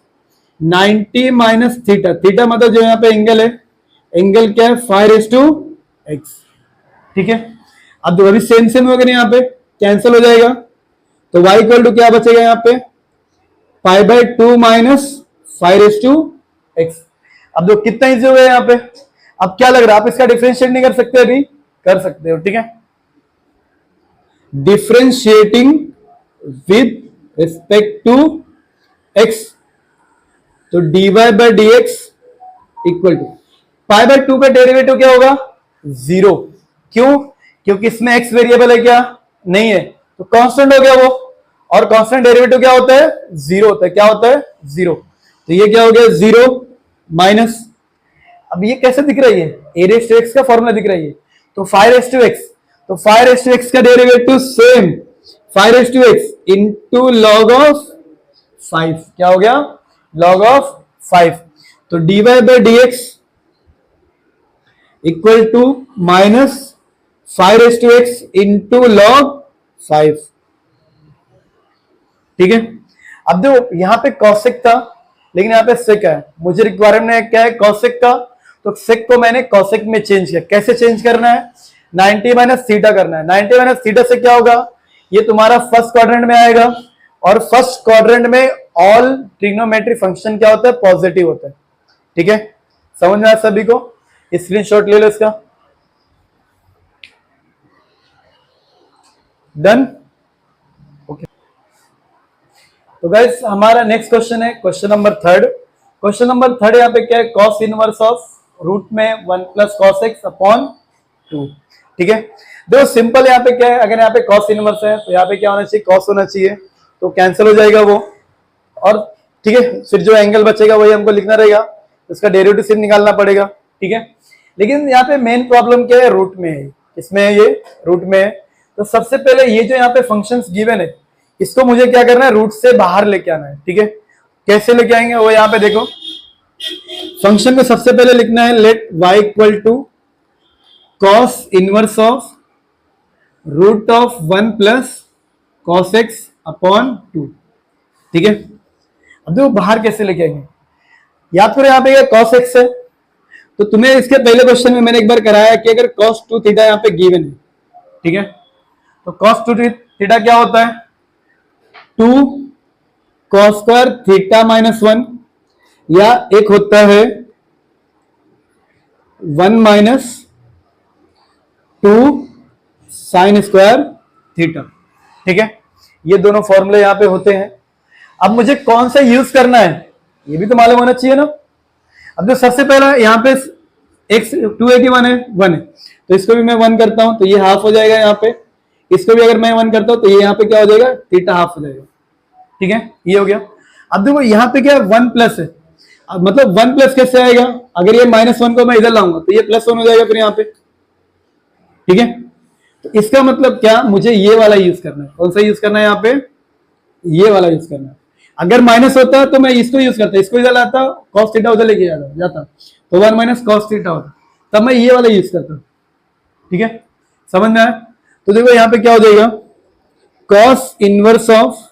90 minus theta, theta मतलब जो यहाँ पे एंगल है, एंगल क्या है 5 रेस टू एक्स, ठीक है। अब जो अभी सेम सेम हो गया यहाँ पे कैंसिल हो जाएगा, तो y इक्वल टू क्या बचेगा यहाँ पे pi by 2 minus 5 raise to x. अब जो कितना इजी हो गया यहाँ पे, अब क्या लग रहा है आप इसका डिफरेंशिएट नहीं कर सकते, अभी कर सकते हो, ठीक है। Differentiating with respect to x, तो dy by d x equal to pi by 2 का डेरिवेटिव क्या होगा 0, क्यों, क्योंकि इसमें x वेरिएबल है क्या, नहीं है, तो कांस्टेंट हो गया वो, और कांस्टेंट डेरिवेटिव क्या होता है 0 होता है, क्या होता है 0, तो ये क्या हो गया 0 माइनस, अब ये कैसे दिख रही है, a रेस टू x का फॉर्मूला दिख रही है, तो 5 रेस टू x, तो 5 रेस टू x का derivative same 5 raise to x into log of 5, क्या हो गया लॉग ऑफ 5, तो dy by d x equal to minus 5 raise to x into log 5, ठीक है। अब देखो यहाँ पे कॉसेक था लेकिन यहाँ पे सेक है, मुझे रिक्वायरमेंट क्या है कॉसेक का, तो सेक को मैंने कॉसेक में चेंज किया, कैसे चेंज करना है 90 माइनस थीटा करना है, 90 माइनस थीटा से क्या होगा, ये तुम्हारा फर्स्ट क्वाड्रेंट में आएगा, और फर्स्ट क्वाड्रेंट में ऑल ट्रिग्नोमेट्रिक फंक्शन क्या होता है पॉजिटिव होता है, ठीक है। समझ में आया सभी को, स्क्रीनशॉट ले लो इसका, डन, ओके। तो गाइस हमारा नेक्स्ट क्वेश्चन है क्वेश्चन नंबर 3, क्वेश्चन नंबर 3 यहाँ पे क्या है, कॉस इनवर्स ऑफ रूट में 1 प्लस कॉस एक्स अपॉन 2, ठीक है। देखो सिंपल यहाँ पे क्या है, अगर यहाँ पे कॉस इनवर्स है तो यहाँ पे क्या होना चाहिए कॉस होना चाहिए, तो कैंसिल हो जाएगा वो, और ठीक है फिर जो एंगल बचेगा वही हमको लिखना रहेगा, उसका डेरिवेटिव सिर्फ निकालना पड़ेगा, ठीक है। लेकिन यहाँ पे मेन प्रॉब्लम क्या है, रूट में है, इसमें ये रूट में है, तो सबसे पहले ये जो यहाँ पे फंक्शंस गिवन है इसको मुझे क्या करना है रूट से बाहर लेके आना है, ठीक है। कैसे लेके आएंगे वो यहाँ पे देखो, फंक्शन को सबसे पहले लिखना है let y equal to cos inverse of root of 1 plus cos x upon 2। ठीक है, अब देखो बाहर कैसे लेके आएंगे। याद करो यहाँ पे कॉस एक्स है, तो तुम्हें इसके पहले क्वेश्चन में मैंने एक बार कराया कि अगर cos 2 थीटा यहाँ पे गिवन है, ठीक है, तो cos 2 थीटा क्या होता है, 2 cos स्क्वायर थीटा माइनस 1, या एक होता है 1 माइनस 2 साइन स्क्वायर थीटा। ठीक है, ये दोनों फॉर्मूले यहां पे होते हैं। अब मुझे कौन सा यूज करना है ये भी तो मालूम होना चाहिए ना। अब जो सबसे पहला यहाँ पे x 2 है कि 1 है, 1 है, तो इसको भी मैं 1 करता हूं तो ये हाफ हो जाएगा यहाँ पे, इसको भी अगर मैं 1 करता हूं तो ये यहाँ पे क्या हो जाएगा, थीटा हाफ हो जाएगा। ठीक है, ये हो गया। अब देखो यहाँ पे क्या है, 1 प्लस है, अब मतलब 1 प्लस कैसे आएगा, अगर ये -1 को मैं इधर लाऊंगा तो ये +1 हो जाएगा फिर यहाँ पे। ठीक है, तो इसका मतलब क्या, मुझे ये वाला यूज करना है। कौन सा यूज करना है यहाँ पे, ये वाला यूज करना है। अगर माइनस होता तो मैं इसको यूज करता, इसको इधर लाता, cos थीटा उधर लेके जाता तो 1 माइनस cos थीटा होता, तब मैं ये वाला यूज करता। ठीक है, समझ में आया। तो देखो यहाँ पे क्या हो जाएगा, cos inverse of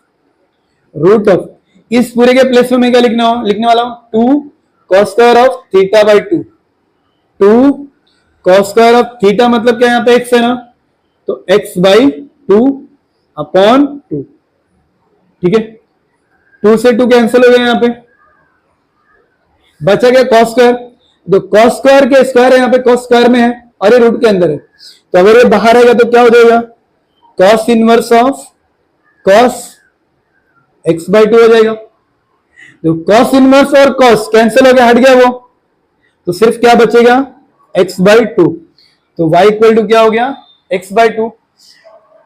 root of, इस पूरे के प्लेस में मैं क्या लिखने वाला हूं, 2 cos square of theta by 2। 2 cos square of theta मतलब क्या, यहाँ पे x है ना, तो x बाई 2 अपॉन 2। ठीक है, 2 से 2 कैंसिल हो गया, यहाँ पे बचा गया cos स्क्वायर। तो cos स्क्वायर के स्क्वायर है, यहाँ पे cos स्क्वायर में है और ये रूट के अंदर है, तो अगर ये बाहर आएगा तो क्या हो जाएगा, cos inverse of cos x by 2 हो जाएगा। तो cos इनवर्स और cos कैंसिल हो गया, हट गया वो, तो सिर्फ क्या बचेगा, x बाई 2। तो y इक्वल टू क्या हो गया, x बाई 2।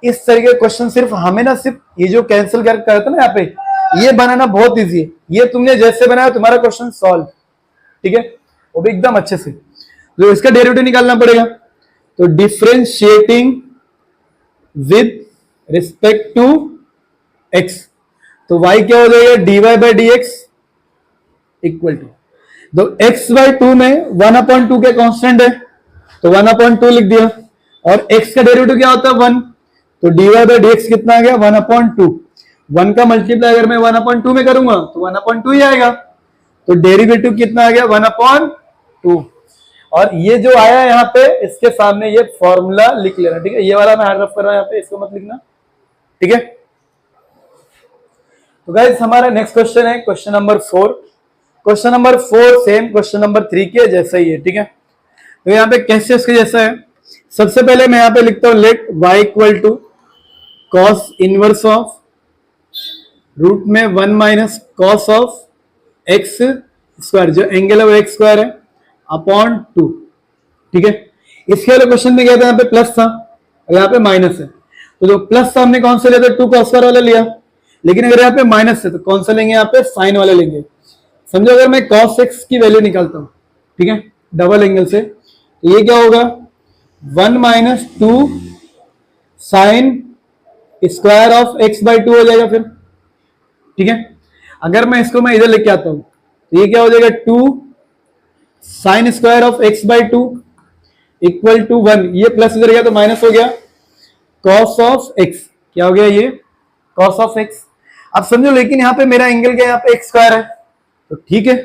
इस तरीके का क्वेश्चन सिर्फ हमें ना, सिर्फ ये जो कैंसिल करता है ना यहाँ पे, ये बनाना बहुत इजी है। ये तुमने जैसे बनाया तुम्हारा क्वेश्चन सॉल्व। ठीक है, वो भी एकदम अच्छे से। तो इसका डेरिवेटिव निकालना पड़ेगा, तो differentiating with respect to x, तो y क्या हो जाएगा, dy by d x equal to, तो x बाई 2 में 1/2 के कांस्टेंट है, तो 1/2 लिख दिया, और x का डेरिवेटिव क्या होता है, 1, तो dy बाई डी एक्स कितना आ गया, 1/2। 1 का मल्टीप्लाई अगर मैं 1/2 में करूंगा तो 1/2 ही आएगा, तो डेरिवेटिव कितना आ गया, 1/2। और ये जो आया यहाँ पे, इसके सामने ये फॉर्मूला लिख लेना। ठीक है, ये वाला मैं हार्ड रफ कर रहा हूं यहाँ पे, इसको मत लिखना। ठीक है, तो गाइस हमारा नेक्स्ट क्वेश्चन है question number 4। Question number 4 same question number 3 के जैसा ही है। ठीक है, तो यहाँ पे कैसे उसके जैसा है, सबसे पहले मैं यहाँ पे लिखता हूँ let y equal to cos inverse of root में 1 minus cos of x square, जो एंगल है वो एक्स स्क्वायर है, अपॉन 2। ठीक है, इसके वाले क्वेश्चन में क्या था, यहाँ पे प्लस था और यहाँ पे माइनस है, तो जो प्लस था हमने कौन सा लिया था, 2 कॉस स्क्वायर वाला लिया। लेकिन अगर यहाँ पे माइनस है तो कौन सा लेंगे, यहाँ पे साइन वाले लेंगे। समझो अगर मैं cos x की वैल्यू निकालता हूं, ठीक है, डबल एंगल से, तो ये क्या होगा, 1 minus 2 sine square of x by 2 हो जाएगा फिर। ठीक है, अगर मैं इसको मैं इधर लेके आता हूं तो ये क्या हो जाएगा, 2 sine square of x by 2 equal to 1, ये प्लस इधर गया तो माइनस हो गया, cos ऑफ x क्या हो गया, ये cos ऑफ x। अब समझो लेकिन यहाँ पे मेरा एंगल क्या, यहाँ पे x स्क्वायर है, तो ठीक है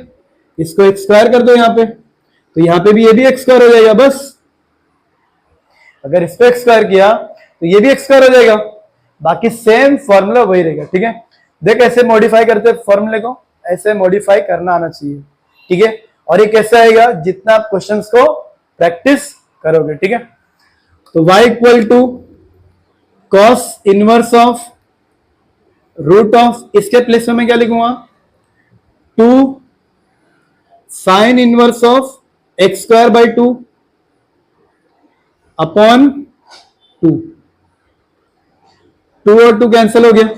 इसको x स्क्वायर कर दो यहाँ पे, तो यहाँ पे भी ये भी x स्क्वायर हो जाएगा। बस अगर इसको x स्क्वायर किया तो ये भी x स्क्वायर हो जाएगा, बाकी सेम फॉर्मूला वही रहेगा। ठीक है, देख ऐसे मॉडिफाई करते फॉर्मूले को, ऐसे मॉडिफाई करना आना चाहिए। ठीक है, और ये कैसे आएगा, जितना आप क्वेश्चंस को प्रैक्टिस करोगे। ठीक है, तो y equal to cos inverse of root of, इसके प्लेस में मैं क्या लिखूंगा, 2 sine inverse of x square by 2 upon 2। 2 और 2 कैंसिल हो गया,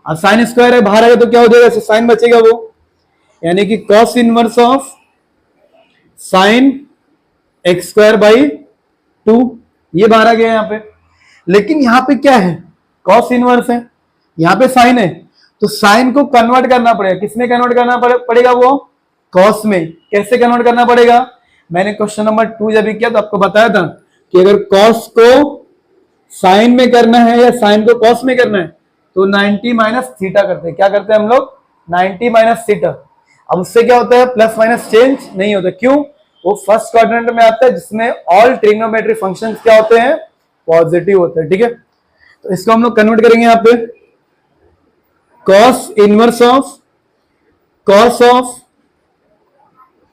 अब साइन स्क्वायर है बाहर आएगा तो क्या हो जाएगा, साइन बचेगा वो, यानी कि cos inverse of sine x square by 2, ये बाहर आ गया यहाँ पे। लेकिन यहाँ पे क्या है, कॉस इनवर्स है, यहाँ पे साइन है, तो साइन को कन्वर्ट करना पड़ेगा, किसमें कन्वर्ट करना पड़ेगा, वो कॉस में। कैसे कन्वर्ट करना पड़ेगा, मैंने क्वेश्चन नंबर 2 जब भी किया तो आपको बताया था, कि अगर कॉस को साइन में करना है या साइन को कॉस में करना है तो 90 माइनस थीटा करते हैं। क्या करते हैं हम लोग? 90 माइनस थीटा। अब उससे क्या होता है? प्लस माइनस चेंज नहीं होता। क्यों? वो फर्स्ट क्वाड्रेंट में आता है जिसमें ऑल ट्रिग्नोमेट्री फंक्शंस क्या होते हैं? पॉजिटिव होते हैं। ठीक है, तो इसको हम लोग कन्वर्ट करेंगे यहाँ पे cos inverse of cos of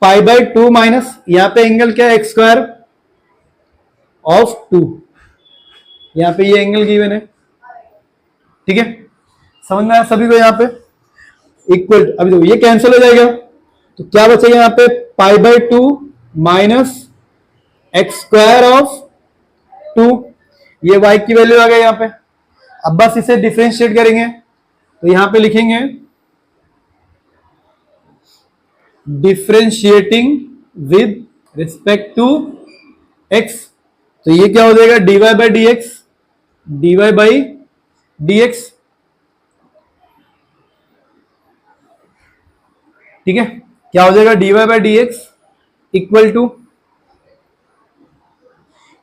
pi by 2 minus, यहाँ पे एंगल क्या है? X square of 2। यहाँ पे ये एंगल गिवन है। ठीक है, समझ में आया सभी को? यहाँ पे इक्वल, अभी देखो ये कैंसिल हो जाएगा तो क्या बचेगा यहाँ पे? Pi by 2 minus x square of 2। ये y की वैल्यू आ गई यहाँ पे। अब बस इसे डिफरेंशिएट करेंगे तो यहाँ पे लिखेंगे differentiating with respect to x, तो ये क्या हो जाएगा? dy by d x, dy by d x. ठीक है, क्या हो जाएगा? dy by d x equal to,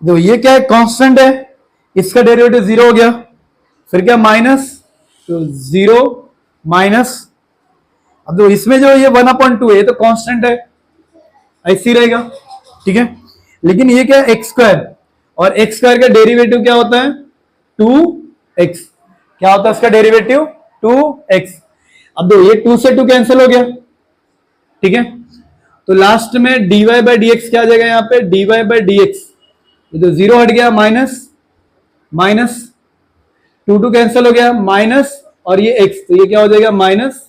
तो ये क्या है? कांस्टेंट है, इसका डेरिवेटिव 0 हो गया, फिर क्या? माइनस, तो 0 माइनस, अब तो इसमें जो ये 1/2 है ये तो कांस्टेंट है, ऐसे ही रहेगा। ठीक है, लेकिन ये क्या है? एक्स स्क्वायर, और एक्स स्क्वायर का डेरिवेटिव क्या होता है? 2x। क्या होता है इसका डेरिवेटिव? 2x। अब दो, ये 2 से 2 कैंसिल हो गया। ठीक है, तो लास्ट में dy बाई डी एक्स क्या आ जाएगा यहाँ पे? dy बाई डी एक्स, ये तो 0 हट गया, माइनस माइनस 2 कैंसिल हो गया, माइनस, और ये x, तो ये क्या हो जाएगा? माइनस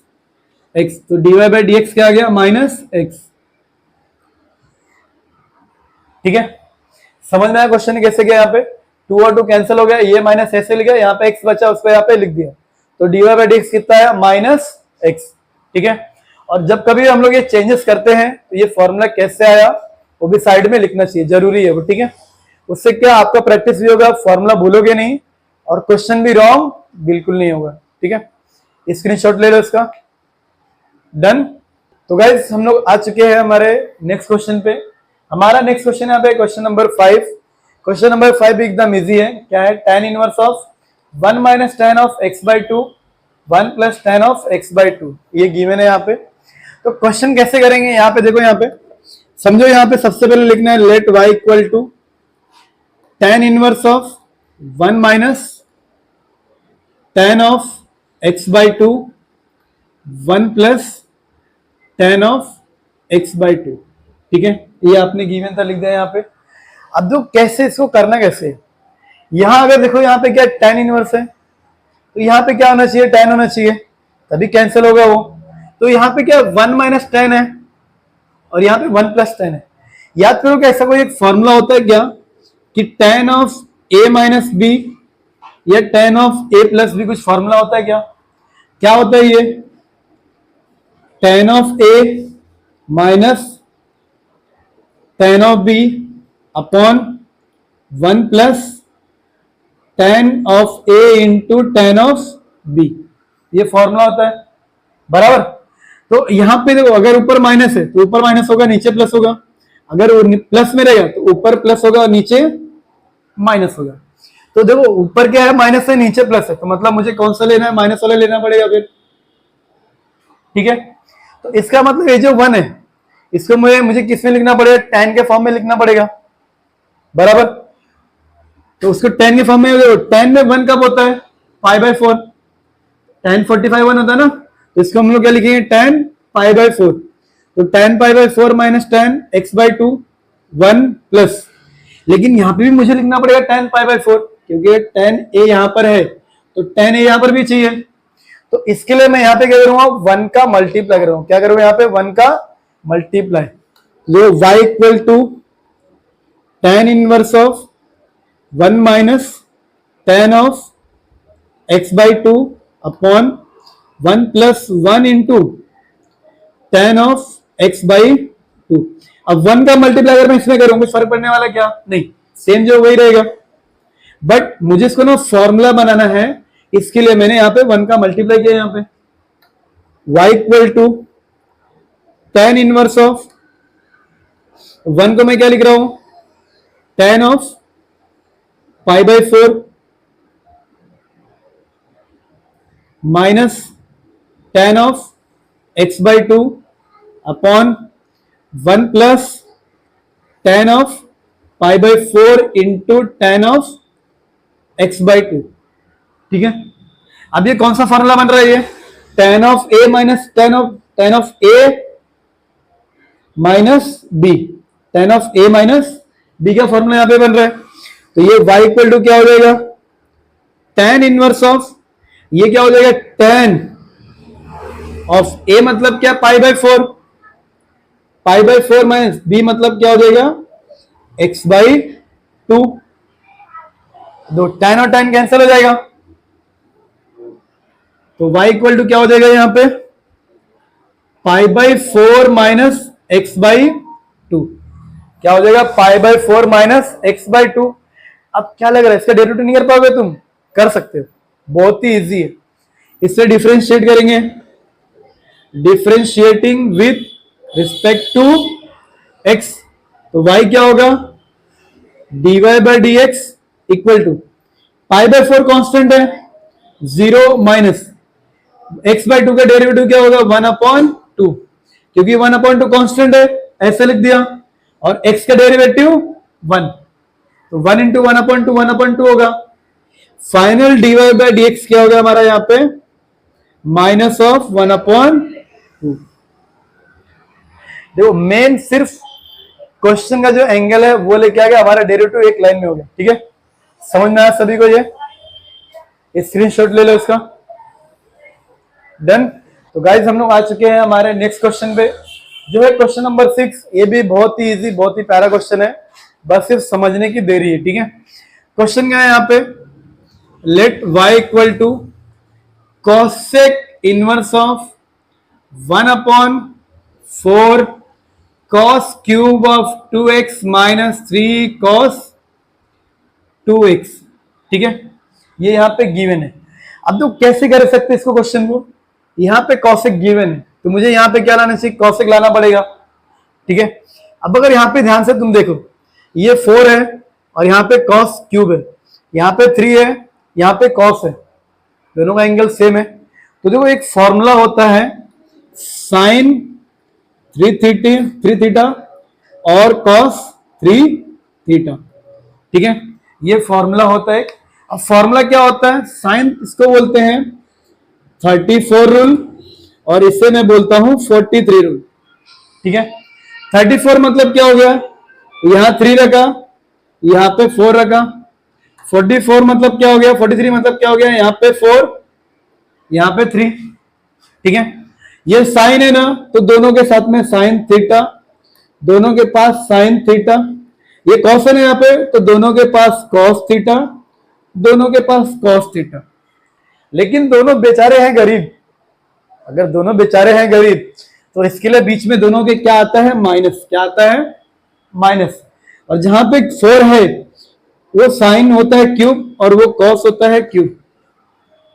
x, तो dy बाई डी एक्स क्या आ गया? Minus x। ठीक है, समझ में आया क्वेश्चन कैसे गया? यहाँ पे 2 और 2 कैंसिल हो गया, ये माइनस ऐसे लिखा, यहाँ पे x बचा उसको यहाँ पे लिख दिया, तो dy बाई डी एक्स कितना है? Minus x। ठीक है, और जब कभी हम लोग ये चेंजेस करते हैं तो ये फॉर्मूला कैसे आया वो भी साइड में लिखना चाहिए, जरूरी है वो। ठीक है, उससे क्या आपका प्रैक्टिस भी होगा, फॉर्मूला भूलोगे नहीं, और क्वेश्चन भी रॉन्ग बिल्कुल नहीं होगा। ठीक है, स्क्रीनशॉट ले लो इसका। डन। तो गाइस हम लोग आ चुके हैं हमारे नेक्स्ट क्वेश्चन पे। हमारा नेक्स्ट क्वेश्चन यहाँ पे क्वेश्चन नंबर 5। क्वेश्चन नंबर 5 एकदम इजी है। क्या है? tan inverse of 1 minus tan of x by 2 1 plus tan of x by 2, ये गिवन है यहाँ पे। तो क्वेश्चन कैसे करेंगे? यहाँ पे देखो, यहाँ पे समझो, यहाँ पे सबसे पहले लिखना है let y equal to tan inverse of 1 minus tan of x by 2 1 plus tan of x by 2। ठीक है, ये आपने गिवन था, लिख दिया यहाँ पे। अब जो कैसे इसको करना कैसे, यहां अगर देखो यहाँ पे क्या tan इनवर्स है, तो यहाँ पे क्या होना चाहिए? tan होना चाहिए, तभी कैंसिल होगा वो। तो यहाँ पे क्या 1 माइनस tan है और यहाँ पे 1 प्लस tan है। याद करो कि ऐसा कोई एक फॉर्मूला होता है क्या कि tan of a minus b या tan of a plus b, कुछ फॉर्मूला होता है क्या? क्या होता है ये? tan of a minus tan of b upon 1 plus tan of a into tan of b, ये फॉर्मूला होता है, बराबर। तो यहां पे देखो, अगर ऊपर माइनस है तो ऊपर माइनस होगा, नीचे प्लस होगा। अगर प्लस में रहेगा तो ऊपर प्लस होगा और नीचे माइनस होगा। तो देखो ऊपर क्या है? माइनस है, नीचे प्लस है, तो मतलब मुझे कौन सा लेना है? माइनस वाला लेना पड़ेगा फिर। ठीक है, तो इसका मतलब ये जो 1 है इसको मुझे किस में लिखना पड़ेगा? tan के फॉर्म में लिखना पड़ेगा, बराबर। तो उसको tan के फॉर्म में, tan में 1 कब होता है? पाई बाई 4, tan 45 1 होता है ना, तो इसको हम लोग क्या लिखेंगे? tan pi by 4। तो tan pi by 4 minus tan x by 2 1 plus, लेकिन यहां पे भी मुझे लिखना पड़ेगा tan पाई बाई 4, क्योंकि tan a यहां पर है तो tan a यहां पर भी चाहिए। तो इसके लिए मैं यहां पे क्या करूंगा? 1 का मल्टीप्लाई कर रहा हूं। क्या करूंगा? यहाँ पे 1 का मल्टीप्लाई, जो y equal to tan inverse of 1 minus tan of x by 2 upon 1 plus 1 into tan of x by 2। अब 1 का मल्टीप्लाई अगर मैं इसमें करूं, कुछ फर्क पड़ने वाला क्या? नहीं, सेम जो वही रहेगा, बट मुझे इसको ना फॉर्मूला बनाना है, इसके लिए मैंने यहाँ पे 1 का मल्टीप्लाई किया। यहाँ पे y equal to tan inverse of 1 को मैं क्या लिख रहा हूं? tan of π/4 minus tan of x/2 upon 1 plus tan of π/4 into tan of x/2। ठीक है, अब ये कौन सा फॉर्मूला बन रहा है? ये tan of a minus tan of a minus b, tan of a minus b का फॉर्मूला यहां पे बन रहा है। तो ये y इक्वल टू क्या हो जाएगा? tan इनवर्स ऑफ, ये क्या हो जाएगा? tan ऑफ a मतलब क्या? π/4, π/4 माइनस b मतलब क्या हो जाएगा? x/2। दो tan और tan कैंसिल हो जाएगा, तो y इक्वल टू क्या हो जाएगा यहां पे? π/4 माइनस x/2। क्या हो जाएगा? π/4 माइनस x/2। अब क्या लग रहा है, इसका डेरिवेटिव नहीं कर पाओगे तुम? कर सकते हो, बहुत ही इजी है। इससे डिफरेंशिएट करेंगे, differentiating with respect to x, तो y क्या होगा? dy/dx इक्वल टू π/4 कांस्टेंट है, 0 माइनस x/2 का डेरिवेटिव क्या होगा? 1/2, क्योंकि 1/2 कांस्टेंट है, ऐसे लिख दिया, और x का डेरिवेटिव 1, तो 1 इंटू 1/2 1/2 होगा। फाइनल dy/dx क्या होगा हमारा यहां पे? Minus of 1/2। देखो मेन सिर्फ क्वेश्चन का जो एंगल है वो लेके आ गया, हमारा डेरिवेटिव एक लाइन में हो गया। ठीक है, समझ में आया सभी को? ये स्क्रीनशॉट ले लो इसका। डन। तो गाइस हम लोग आ चुके हैं हमारे नेक्स्ट क्वेश्चन पे, जो है क्वेश्चन नंबर 6। ये भी बहुत ही इजी, बहुत ही प्यारा क्वेश्चन है, बस सिर्फ समझने की देरी है। ठीक है, क्वेश्चन क्या है यहाँ पे? Let y equal to cosec inverse of 1/4 cos cube of 2x minus 3 cos 2x। ठीक है, ये यहाँ पे गिवन है। अब तो कैसे कर सकते इसको क्वेश्चन को? यहाँ पे cosec गिवन है, तो मुझे यहाँ पे क्या लाना चाहिए? cosec लाना पड़ेगा। ठीक है, अब अगर यहाँ पे ध्यान से तुम देखो, ये 4 है और यहाँ पे cos क्यूब है, यहाँ पे 3 है, यहाँ पे cos है, दोनों का एंगल सेम है। तो देखो एक फॉर्मूला होता है sin 3 थीटा और cos 3 थीटा। ठीक है, ये फॉर्मूला होता है। अब फॉर्मूला क्या होता है? साइन इसको बोलते हैं 34 रूल, और इससे मैं बोलता हूं 43 रूल। ठीक है, 34 मतलब क्या हो गया? यहां 3 रखा, यहां पे 4 रखा। 44 मतलब क्या हो गया? 43 मतलब क्या हो गया? यहां पे 4, यहां पे 3। ठीक है, ये साइन है ना, तो दोनों के साथ में साइन थीटा, दोनों के पास साइन थीटा। ये कॉस है ना यहाँ पे, तो दोनों के पास कॉस थीटा, दोनों के पास कॉस थीटा। लेकिन दोनों बेचारे हैं गरीब। अगर दोनों बेचारे हैं गरीब, तो इसके लिए बीच में दोनों के क्या आता है? माइनस। क्या आता है? माइनस। और जहां पे 4 है, वो साइन होता है क्यूब और वो कॉस होता है क्यूब।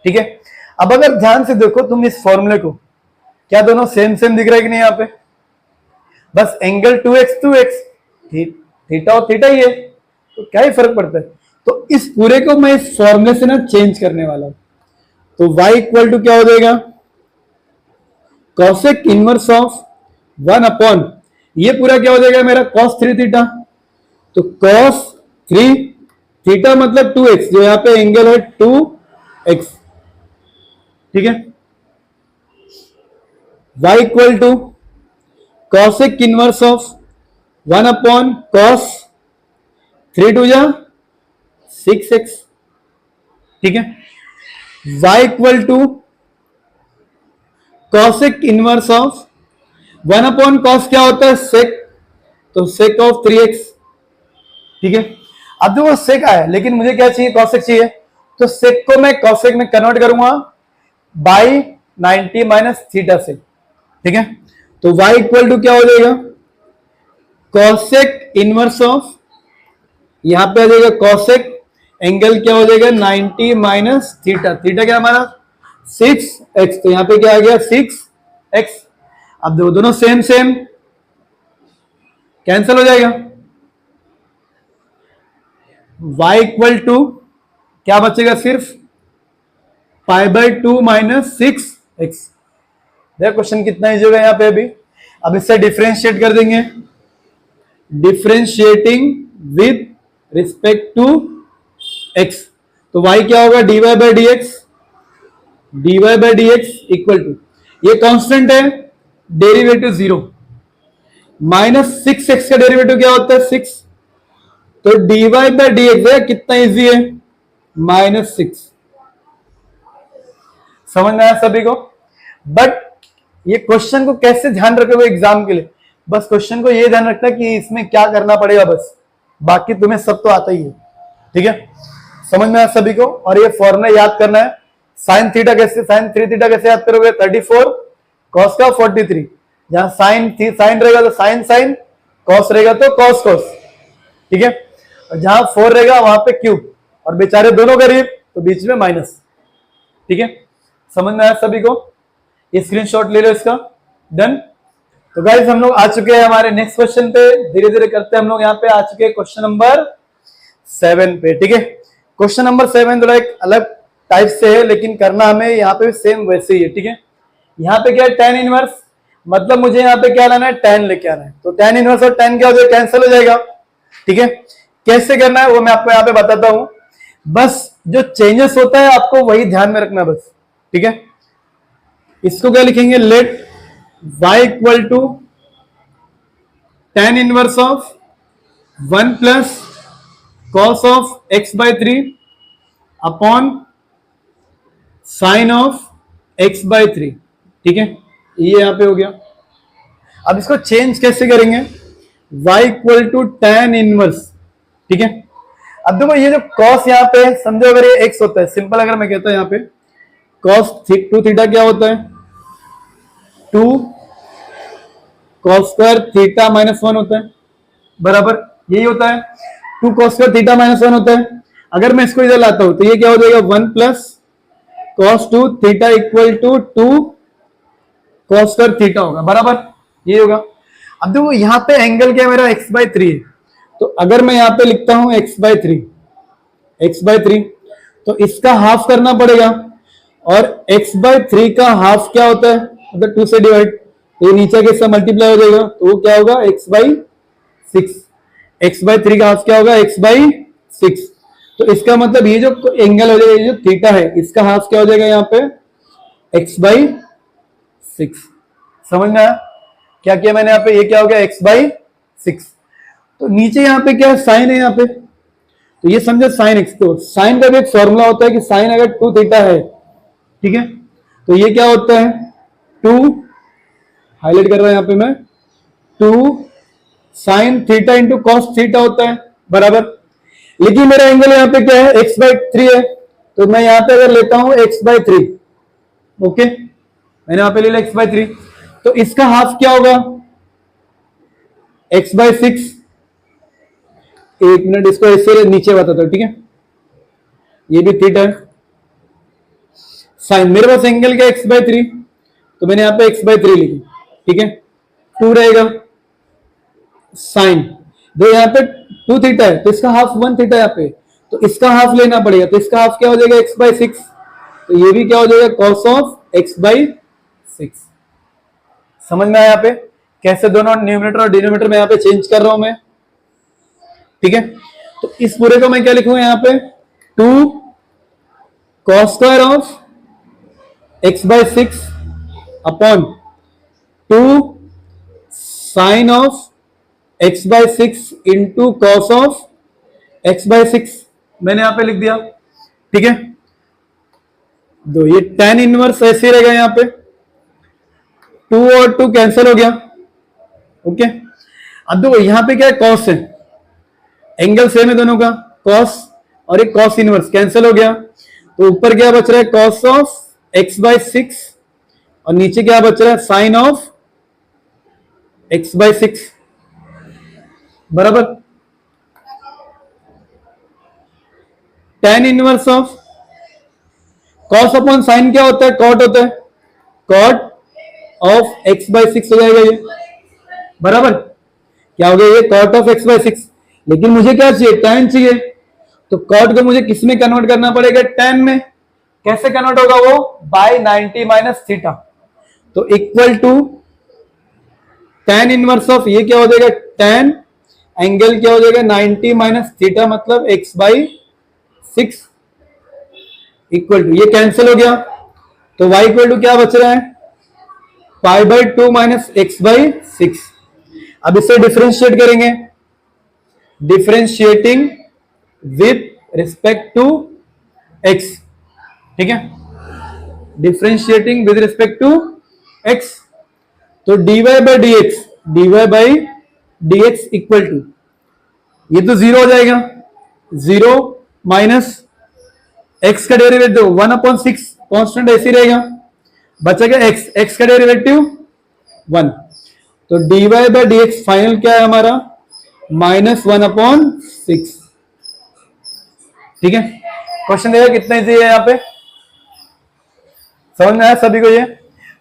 ठीक है, अब अगर ध्यान से देखो तुम इस फॉर्मूले को, क्या दोनों सेम सेम दिख रहा है कि नहीं? यहाँ पे बस एंगल 2x थीटा और थीटा ही है, तो क्या ही फर्क पड़ता है? तो इस पूरे को मैं इस फॉर्मूले से ना चेंज करने वाला हूं। तो y इक्वल टू क्या हो जाएगा? cosec इनवर्स ऑफ 1/, ये पूरा क्या हो जाएगा मेरा? cos 3 theta. तो cos 3 थीटा मतलब 2x, जो यहाँ पे एंगल है 2x। ठीक है, y equal to cosec inverse of 1/cos 3 2 जा 6x। ठीक है, y equal to cosec inverse of 1/cos क्या होता है? sec, तो sec ऑफ 3x। ठीक है, अब जो वो sec आया, लेकिन मुझे क्या चाहिए? cosec चाहिए, तो sec को मैं cosec में कन्वर्ट करूंगा बाई 90 माइनस थीटा से। ठीक है, तो y इक्वल टू क्या हो जाएगा? cosec इनवर्स ऑफ, यहां पे आ जाएगा cosec, एंगल क्या हो जाएगा? 90 माइनस थीटा। थीटा क्या हमारा? 6x, तो यहां पे क्या आ गया? 6x। अब दोनों सेम सेम कैंसिल हो जाएगा, y इक्वल टू क्या बचेगा, सिर्फ π/2 माइनस 6x। देखो क्वेश्चन कितना इजी होगा यहाँ पे अभी। अब इससे डिफरेंशिएट कर देंगे, differentiating with respect to x, तो y क्या होगा, dy/dx, dy/dx इक्वल टू, ये कांस्टेंट है, डेरिवेटिव 0, माइनस 6x का डेरिवेटिव क्या होता है, 6, तो dy/dx है, कितना इजी है, -6। समझ में आया सभी को। बट ये क्वेश्चन को कैसे ध्यान रखोगे एग्जाम के लिए, बस क्वेश्चन को ये ध्यान रखना कि इसमें क्या करना पड़ेगा, बस बाकी तुम्हें सब तो आता ही है, ठीक है। समझ में आया सभी को। और ये फॉर्मूला याद करना है, साइन थीटा कैसे, साइन 3 थीटा कैसे याद करोगे, 34 कॉस का 43, जहां साइन रहेगा तो साइन साइन, कॉस रहेगा तो कॉस कॉस, ठीक है। और जहां 4 रहेगा वहां पे क्यूब, और बेचारे दोनों करीब तो बीच में माइनस, ठीक है। समझ में आया सभी को। ये स्क्रीनशॉट ले लो इसका, डन। तो गाइस हम लोग आ चुके हैं हमारे नेक्स्ट क्वेश्चन पे, धीरे धीरे करते हैं हम लोग यहाँ पे आ चुके हैं क्वेश्चन नंबर 7 पे, ठीक है। क्वेश्चन नंबर 7 थोड़ा एक अलग टाइप से है, लेकिन करना हमें यहाँ पे सेम वैसे ही है, ठीक है। यहाँ पे क्या है, tan इनवर्स, मतलब मुझे यहाँ पे क्या लाना है, tan लेके आना है, तो tan इनवर्स और tan क्या हो जाएगा, कैंसिल हो जाएगा, ठीक है। कैसे करना है वो मैं आपको यहाँ पे बताता हूं, बस जो चेंजेस होता है आपको वही ध्यान में रखना बस, ठीक है। इसको क्या लिखेंगे, let y equal to tan inverse of 1 plus cos of x/3 upon sine of x/3, ठीक है। ये यहां पे हो गया। अब इसको चेंज कैसे करेंगे, y equal to tan inverse, ठीक है। अब देखो ये जो cos यहाँ पे समझो, अगर ये x होता है, सिंपल अगर मैं कहता हूं यहाँ पे cos 2 थीटा क्या होता है, 2 cos स्क्वायर थीटा -1 होता है, बराबर यही होता है, 2 cos स्क्वायर थीटा -1 होता है। अगर मैं इसको इधर लाता हूं तो ये क्या हो जाएगा, 1 plus cos 2 theta equal to 2 cos square theta होगा, बराबर ये होगा। अब देखो यहाँ पे एंगल क्या है मेरा, x/3 है, तो अगर मैं यहाँ पे लिखता हूं x/3, तो इसका हाफ करना पड़ेगा, और x/3 का हाफ क्या होता है, मतलब 2 से डिवाइड, ये नीचे के साथ मल्टीप्लाई हो जाएगा, तो वो क्या होगा, x/6, x/3 का हाफ क्या होगा, x/6, तो इसका मतलब ये जो एंगल हो जाएगा, ये जो थीटा है, इसका हाफ क्या हो जाएगा यहाँ पे, x/6। समझ में आया क्या किया मैंने यहाँ पे, ये क्या हो गया, x/6। तो नीचे यहाँ पे क्या साइन है यहाँ पे, तो ये समझो साइन x, तो साइन का भी एक फॉर्मूला होता है कि साइन अगर 2 थीटा है, ठीक है, तो ये क्या होता है, 2 हाईलाइट कर रहा है यहाँ पे मैं, 2 sine theta into cos theta होता है, बराबर। लेकिन मेरा एंगल यहाँ पे क्या है, x/3 है, तो मैं यहाँ पे अगर लेता हूं x/3, ओके, मैंने यहाँ पे ले लिया x/3, तो इसका हाफ क्या होगा, x/6। एक मिनट इसको ऐसे नीचे बताता हूं, ठीक है, ये भी थीटा है, साइन मेरे पास एंगल क्या x/3, तो मैंने यहाँ पे x/3 लिखी, ठीक है, 2 रहेगा, साइन जो यहाँ पे 2 थीटा है, तो इसका हाफ 1 थीटा यहाँ पे, तो इसका हाफ लेना पड़ेगा, तो इसका हाफ क्या हो जाएगा, x/6, तो ये भी क्या हो जाएगा, cos ऑफ x/6। समझ में आया यहाँ पे कैसे दोनों न्यूमरेटर और डिनोमिनेटर में यहाँ पे चेंज कर रहा हूं मैं, ठीक है। तो इस पूरे को मैं क्या लिखूंगा यहाँ पे, 2 cos square of x/6 upon 2 sine of x/6 into cos of x/6, मैंने यहां पे लिख दिया, ठीक है। दो ये tan इनवर्स ऐसे रहेगा, यहाँ पे 2 और 2 कैंसिल हो गया, ओके। अब देखो यहाँ पे क्या है, कॉस है, एंगल सेम है दोनों का, कॉस और एक कॉस इनवर्स कैंसिल हो गया, तो ऊपर क्या बच रहा है, कॉस ऑफ x/6, और नीचे क्या बच रहा है, साइन ऑफ x/6, बराबर। tan inverse of cos upon sine क्या होता है, कॉट होता है, कॉट ऑफ x/6 हो जाएगा ये, बराबर। क्या हो गया ये, कॉट ऑफ x/6, लेकिन मुझे क्या चाहिए, tan चाहिए, तो कॉट को मुझे किस में कन्वर्ट करना पड़ेगा, tan में। कैसे कन्वर्ट होगा वो, बाय 90 माइनस थीटा। तो equal to tan inverse of ये क्या हो जाएगा, tan एंगल क्या हो जाएगा 90 माइनस थीटा मतलब x बाई 6 इक्वल टू, ये कैंसिल हो गया तो y इक्वल टू क्या बच रहा है, pi by 2 minus x by 6। अब इसे डिफरेंशिएट करेंगे, differentiating with respect to x, ठीक है, differentiating with respect to x। तो dy by d x equal to, ये तो जीरो हो जाएगा, जीरो माइनस x का डेरिवेटिव 1/6 कांस्टेंट ऐसे ही रहेगा, बचेगा x का डेरिवेटिव 1। तो dy by d x final क्या है हमारा, -1/6, ठीक है। क्वेश्चन देखा कितना इजी है, यहाँ पे समझ में आया सभी को ये।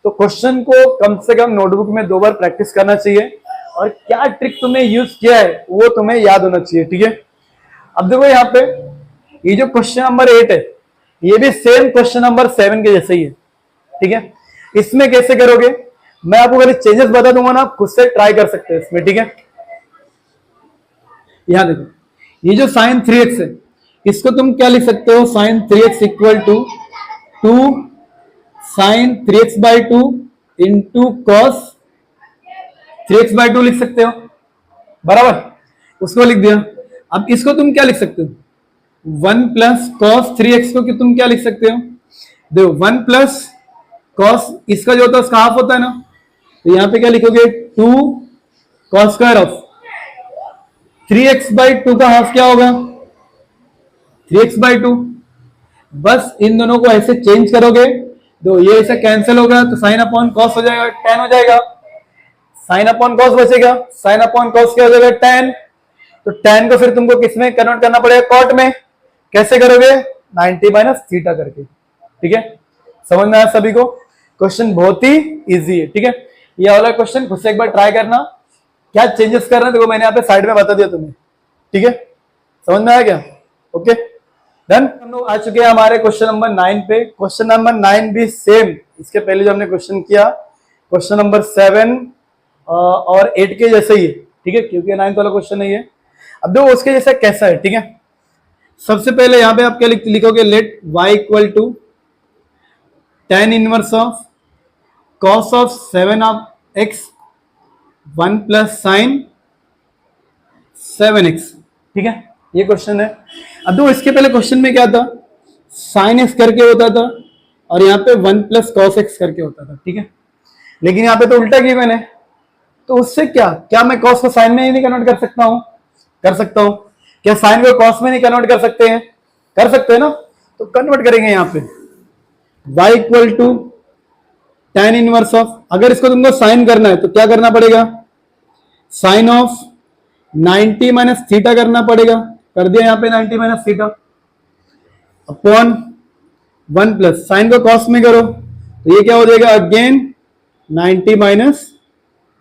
तो क्वेश्चन को कम से कम नोटबुक में 2 बार प्रैक्टिस करना चाहिए, और क्या ट्रिक तुमने यूज किया है वो तुम्हें याद होना चाहिए, ठीक है। अब देखो यहाँ पे ये जो क्वेश्चन नंबर 8 है, ये भी सेम क्वेश्चन नंबर 7 के जैसे ही है, ठीक है। इसमें कैसे करोगे, मैं आपको खाली चेंजेस बता दूंगा ना, आप खुद से ट्राई कर सकते हैं इसमें, ठीक है। यहां देखो, ये जो sin 3x है, इसको तुम क्या लिख सकते हो, sin 3x equal to 2 sin 3x by 2 into cos 3x by 2 लिख सकते हो, बराबर, उसको लिख दिया। अब इसको तुम क्या लिख सकते हो, 1 प्लस कॉस 3x को कि तुम क्या लिख सकते हो, देखो 1 प्लस कॉस इसका जो होता है उसका हाफ होता है ना, तो यहां पे क्या लिखोगे 2 cos square of 3x by 2 का हाफ क्या होगा 3x बाई 2। बस इन दोनों को ऐसे चेंज करोगे, तो ये ऐसा कैंसिल होगा तो साइन अपॉन कॉस हो जाएगा, tan हो जाएगा, साइन अपॉन कॉस बचेगा, साइन अपॉन कॉस क्या हो जाएगा tan। तो tan को फिर तुमको किस में कन्वर्ट करना पड़ेगा, कॉट में। कैसे करोगे, 90 माइनस थीटा करके, ठीक है। समझ में आया सभी को, क्वेश्चन बहुत ही इजी है, ठीक है। ये वाला क्वेश्चन खुद से एक बार ट्राई करना, क्या चेंजेस करना है देखो मैंने यहाँ पे साइड में बता दिया तुम्हें, ठीक है। समझ में आया क्या, ओके डन। हम लोग आ चुके हैं हमारे क्वेश्चन नंबर 9 पे। क्वेश्चन नंबर 9 भी सेम इसके पहले जो हमने क्वेश्चन किया क्वेश्चन नंबर 7 और 8 के जैसे ही है, ठीक है, क्योंकि 9th वाला क्वेश्चन नहीं है। अब देखो उसके जैसा कैसा है, ठीक है। सबसे पहले यहां पे आप क्या लिखोगे, let y equal to tan inverse of cos of 7 of x 1 plus sine 7x, ठीक है, ये क्वेश्चन है। अब तो इसके पहले क्वेश्चन में क्या था, sin x करके होता था और यहाँ पे 1 प्लस cos x करके होता था, ठीक है। लेकिन यहाँ पे तो उल्टा गिवन है, तो उससे क्या मैं cos को sin में ही नहीं कन्वर्ट कर सकता हूँ, कर सकता हूँ। क्या sin को cos में नहीं कन्वर्ट कर सकते हैं, कर सकते हैं ना, तो कन्वर्ट करेंगे यहाँ पे y equal to tan inverse of, अगर इसको तुमको साइन करना है तो क्या करना पड़ेगा, साइन ऑफ 90 माइनस थीटा करना पड़ेगा, कर दिया यहाँ पे 90 minus theta upon 1 plus sine को कॉस में करो तो ये क्या हो जाएगा अगेन 90 माइनस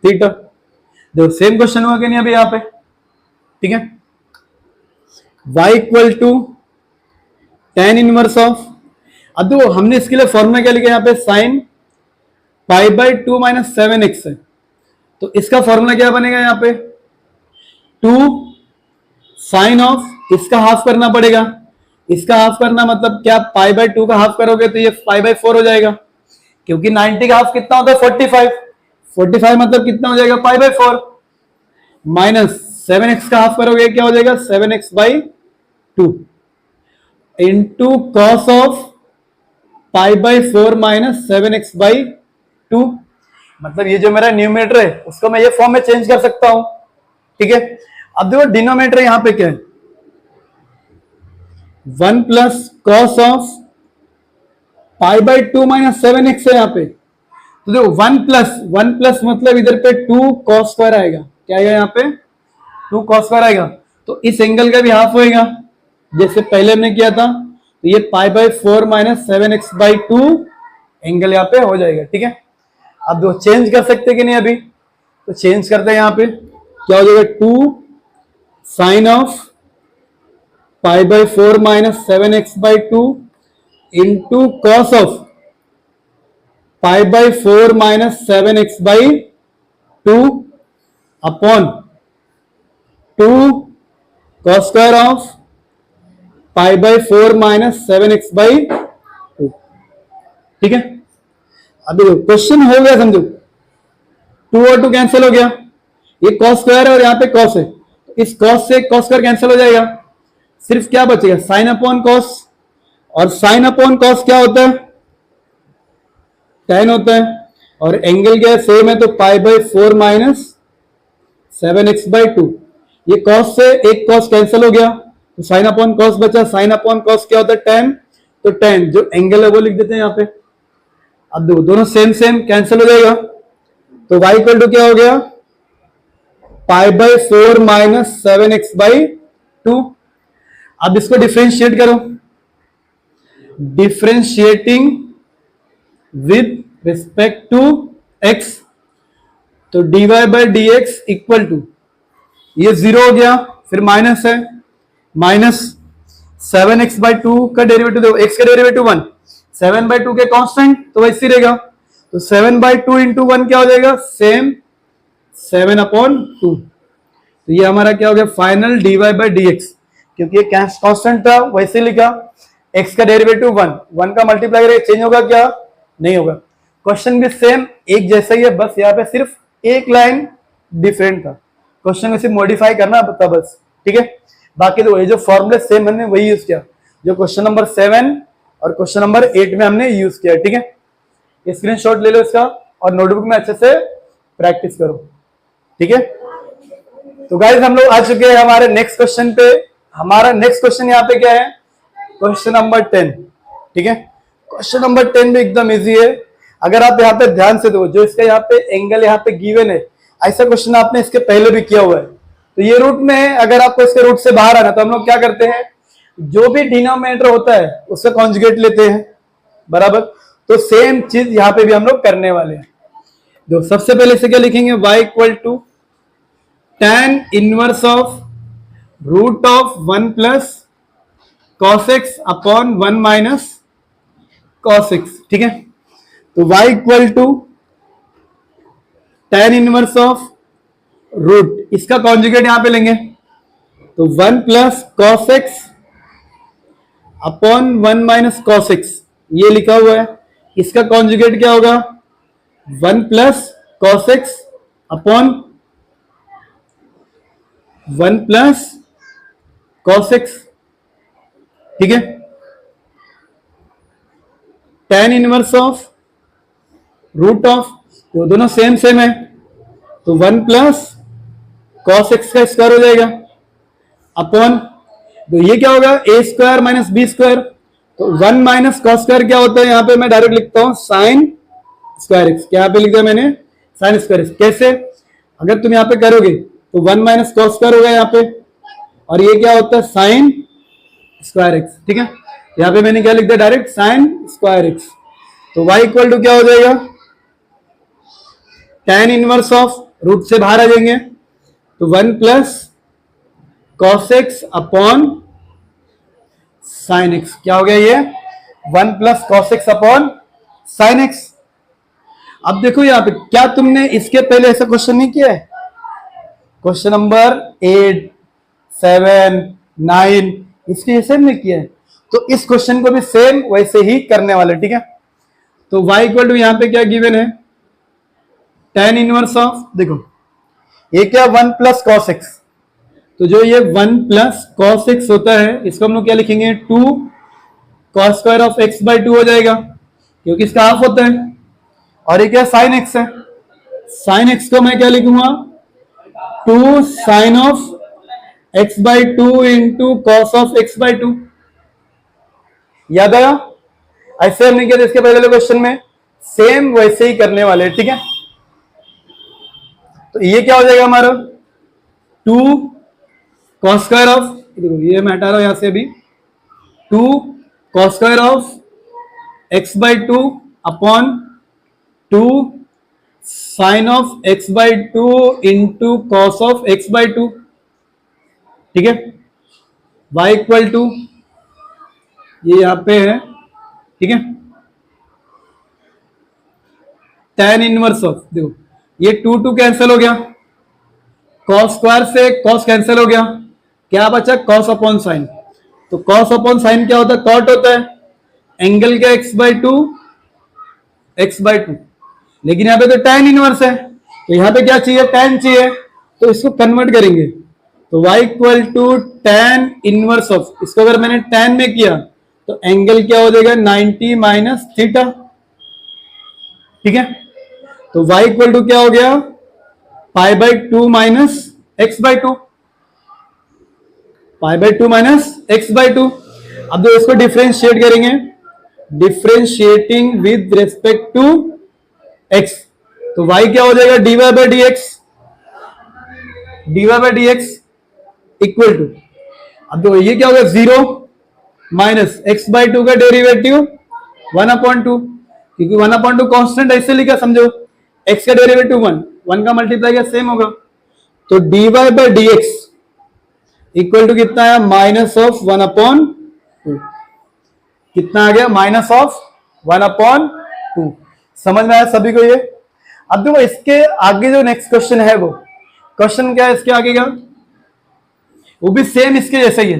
थीटा। देखो सेम क्वेश्चन हुआ कि नहीं अभी यहाँ पे, ठीक है। y equal to tan inverse of, अब देखो हमने इसके लिए फॉर्मूला क्या लिखा यहाँ पे, sine pi by 2 minus 7x है, तो इसका फॉर्मूला क्या बनेगा यहाँ पे 2 साइन ऑफ, इसका हाफ करना पड़ेगा, इसका हाफ करना मतलब क्या, पाई बाई 2 का हाफ करोगे तो ये पाई बाई 4 हो जाएगा, क्योंकि 90 का हाफ कितना होता है 45 मतलब कितना हो जाएगा पाई बाई 4, माइनस 7x का हाफ करोगे क्या हो जाएगा 7x by 2 into cos of pi by 4 minus 7x by 2, मतलब ये जो मेरा न्यूमरेटर है उसको मैं ये फॉर्म में चेंज कर सकता हूं, ठीक है। अब देखो डिनोमिनेटर यहां पे क्या है 1 plus cos of pi by 2 minus 7x है यहाँ पे, तो देखो 1 प्लस मतलब इधर पे 2 कॉस स्क्वायर आएगा, क्या आएगा यहाँ पे 2 कॉस स्क्वायर आएगा, तो इस एंगल का भी हाफ होएगा जैसे पहले हमने किया था, तो ये पाई by 4 minus 7x by 2 angle यहाँ पे हो जाएगा, ठीक है। अब दो चेंज कर सकते कि नहीं अभी, तो चेंज करते हैं यहाँ पे क्या हो जाएगा 2 sine of pi by 4 minus 7x/2 into cos of pi by 4 minus 7x/2 upon 2 cos square of pi by 4 minus 7x/2। ठीक है, अभी क्वेश्चन हो गया समझो, 2 और 2 कैंसिल हो गया, ये cos स्क्वायर है और यहाँ पे cos है, इस cos से cos स्क्वायर कैंसिल हो जाएगा, सिर्फ क्या बचेगा साइन अपॉन cos, और साइन अपॉन cos क्या होता है, tan होता है, और एंगल क्या है सेम है, तो पाई बाई 4 माइनस 7x/2, ये cos से एक cos कैंसिल हो गया, तो साइन अपॉन cos बचा, साइन अपॉन cos क्या होता है tan, तो tan जो एंगल है वो लिख देते हैं यहाँ पे। अब देखो दोनों सेम सेम कैंसिल हो जाएगा, तो y इक्वल टू क्या हो गया पाई बाई 4 माइनस 7x/2। अब इसको डिफरेंशिएट करो, differentiating with respect to x, तो dy by d x equal to, ये 0 हो गया, फिर माइनस है, माइनस 7x/2 का डेरिवेटिव देखो, x का डेरिवेटिव 1, 7/2 के कांस्टेंट तो वैसे रहेगा, तो 7/2 इंटू 1 क्या हो जाएगा सेम 7/2। तो ये हमारा क्या हो गया final dy by d x, क्योंकि ये कांस्टेंट था वैसे लिखा, x का डेरिवेटिव 1, 1 का मल्टीप्लाई करेगा चेंज होगा क्या, नहीं होगा। क्वेश्चन भी सेम एक जैसा ही है, बस यहाँ पे सिर्फ एक लाइन डिफरेंट था, क्वेश्चन को सिर्फ मॉडिफाई करना था बस। ठीक है, बाकी तो ये जो फॉर्मूले सेम हमने वही यूज किया जो क्वेश्चन नंबर 7 और क्वेश्चन नंबर 8 में हमने यूज किया। ठीक है, स्क्रीनशॉट ले लो इसका और नोटबुक में अच्छे से प्रैक्टिस करो। ठीक है, तो गाइस हम लोग आ चुके हैं हमारे नेक्स्ट क्वेश्चन पे। हमारा नेक्स्ट क्वेश्चन यहाँ पे क्या है, क्वेश्चन नंबर 10। ठीक है, क्वेश्चन नंबर 10 भी एकदम इजी है, अगर आप यहाँ पे ध्यान से दो, जो इसका यहाँ पे एंगल यहाँ पे गिवन है, ऐसा क्वेश्चन आपने इसके पहले भी किया हुआ है। तो ये रूट में है, अगर आपको इसके रूट से बाहर आना तो हम लोग क्या करते हैं, जो भी डिनोमिनेटर होता है उसका कॉन्जुगेट लेते हैं, बराबर। तो सेम चीज यहाँ पे भी हम लोग करने वाले हैं। तो सबसे पहले से क्या लिखेंगे, y equal to tan inverse of root of 1 plus cos x upon 1 minus cos x। ठीक है, तो y equal to tan inverse of root, इसका कॉन्जुगेट यहां पे लेंगे, तो 1 plus cos x upon 1 minus cos x, ये लिखा हुआ है, इसका कॉन्जुगेट क्या होगा 1 plus cos x upon 1 plus cos x। ठीक है, tan inverse of root of, तो दोनों सेम सेम है, तो 1 प्लस cos x का स्क्वायर हो जाएगा अपॉन, तो ये क्या होगा a square minus b square, तो 1 माइनस cos स्क्वायर क्या होता है, यहां पे मैं डायरेक्ट लिखता हूं sin स्क्वायर x, क्या यहां पे लिख दिया मैंने sin स्क्वायर x। कैसे, अगर तुम यहां पे करोगे तो 1 माइनस cos स्क्वायर होगा यहां पे, और ये क्या होता है sin स्क्वायर x। ठीक है, यहां पे मैंने क्या लिख दिया डायरेक्ट sin स्क्वायर x, तो y इक्वल टू क्या हो जाएगा tan इनवर्स ऑफ रूट से बाहर आ जाएंगे, तो 1 plus cos x upon sin x, क्या हो गया ये 1 plus cos x upon sin x। अब देखो यहां पे क्या तुमने इसके पहले ऐसा क्वेश्चन नहीं किया है, क्वेश्चन नंबर 8, 7, 9 इसके जैसे हमने किया है, तो इस क्वेश्चन को भी सेम वैसे ही करने वाले। ठीक है, तो y इक्वल टू यहां पे क्या गिवन है tan इनवर्स ऑफ, देखो ये क्या 1 प्लस cos x, तो जो ये 1 प्लस cos x होता है इसको हम लोग क्या लिखेंगे 2 cos स्क्वायर ऑफ x/2 हो जाएगा, क्योंकि इसका हाफ होता है, और ये क्या sin x है, sin x को मैं क्या लिखूंगा 2 sin of x/2 into cos of x/2। याद आया, ऐसे हमने किया इसके पहले क्वेश्चन में, सेम वैसे ही करने वाले। ठीक है, तो ये क्या हो जाएगा हमारा 2 cos स्क्वायर ऑफ, ये मैं हटा रहा हूं यहां से अभी, 2 cos square of x/2 upon 2 sin of x/2 into cos of x/2। ठीक है, y इक्वल टू ये यहाँ पे है, ठीक है, tan इनवर्स ऑफ, देखो ये 2 कैंसिल हो गया, cos स्क्वायर से cos कैंसिल हो गया, क्या बचा cos अपॉन साइन। तो cos अपॉन साइन क्या होता है, cot होता है, एंगल क्या x/2, x/2, लेकिन यहाँ पे तो tan इनवर्स है, तो यहाँ पे क्या चाहिए, tan चाहिए, तो इसको कन्वर्ट करेंगे, तो y equal to tan inverse of, इसको अगर मैंने tan में किया तो एंगल क्या हो जाएगा 90 माइनस थीटा, ठीक है। तो y इक्वल टू क्या हो गया, π/2 माइनस x/2, π/2 माइनस x/2। अब जो इसको डिफरेंशिएट करेंगे, differentiating with respect to x, तो y क्या हो जाएगा dy/dx, dy/dx इक्वल टू, अब देखो ये क्या होगा 0 माइनस x/2 का डेरिवेटिव 1/2, क्योंकि 1/2 कांस्टेंट ऐसे लिखा, समझो x का डेरिवेटिव 1 का मल्टीप्लाई का सेम होगा, तो dy/dx इक्वल टू कितना है, माइनस ऑफ 1/2, कितना आ गया, माइनस ऑफ 1/2। समझ में आया सभी को ये। अब देखो इसके आगे जो नेक्स्ट क्वेश्चन है, वो क्वेश्चन क्या है इसके आगे का, वो भी सेम इसके जैसा ही है।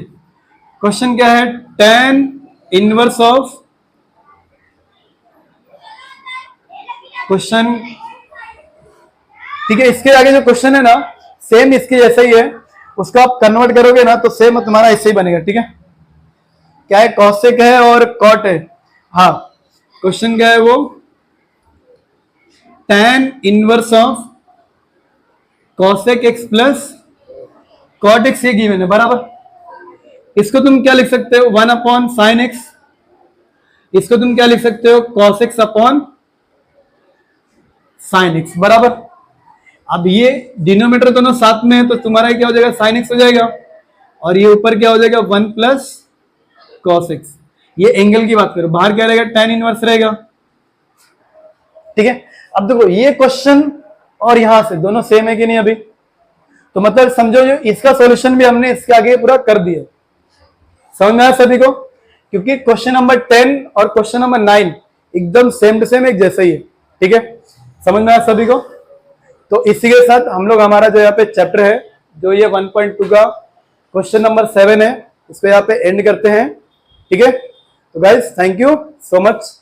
क्वेश्चन क्या है, tan इनवर्स ऑफ, क्वेश्चन, ठीक है, इसके आगे जो क्वेश्चन है ना सेम इसके जैसा ही है, उसका आप कन्वर्ट करोगे ना तो सेम तुम्हारा ऐसे ही बनेगा, ठीक है। क्या है, कॉसेक है और कॉट है, हाँ, क्वेश्चन क्या है वो, tan inverse of cosec x plus cot x, ये गिवन है बराबर। इसको तुम क्या लिख सकते हो, 1/sin x, इसको तुम क्या लिख सकते हो, cos x upon sin x बराबर। अब ये डिनोमिनेटर दोनों साथ में है, तो तुम्हारा क्या हो जाएगा, sin x हो जाएगा, और ये ऊपर क्या हो जाएगा 1 प्लस cos x। ये एंगल की बात करो, बाहर क्या रहेगा, tan इनवर्स रहेगा, ठीक है। अब देखो ये क्वेश्चन और यहां से दोनों सेम है कि नहीं अभी, तो मतलब समझो जो इसका सॉल्यूशन भी हमने इसके आगे पूरा कर दिया। समझ में आया सभी को, क्योंकि क्वेश्चन नंबर 10 और क्वेश्चन नंबर 9 एकदम सेम टू सेम एक जैसा ही है, ठीक है। समझ में आया सभी को। तो इसी के साथ हम लोग हमारा जो यहाँ पे चैप्टर है, जो ये 1.2 का क्वेश्चन नंबर 7 है, इसको यहाँ पे एंड करते हैं, ठीक है। तो guys thank you so much.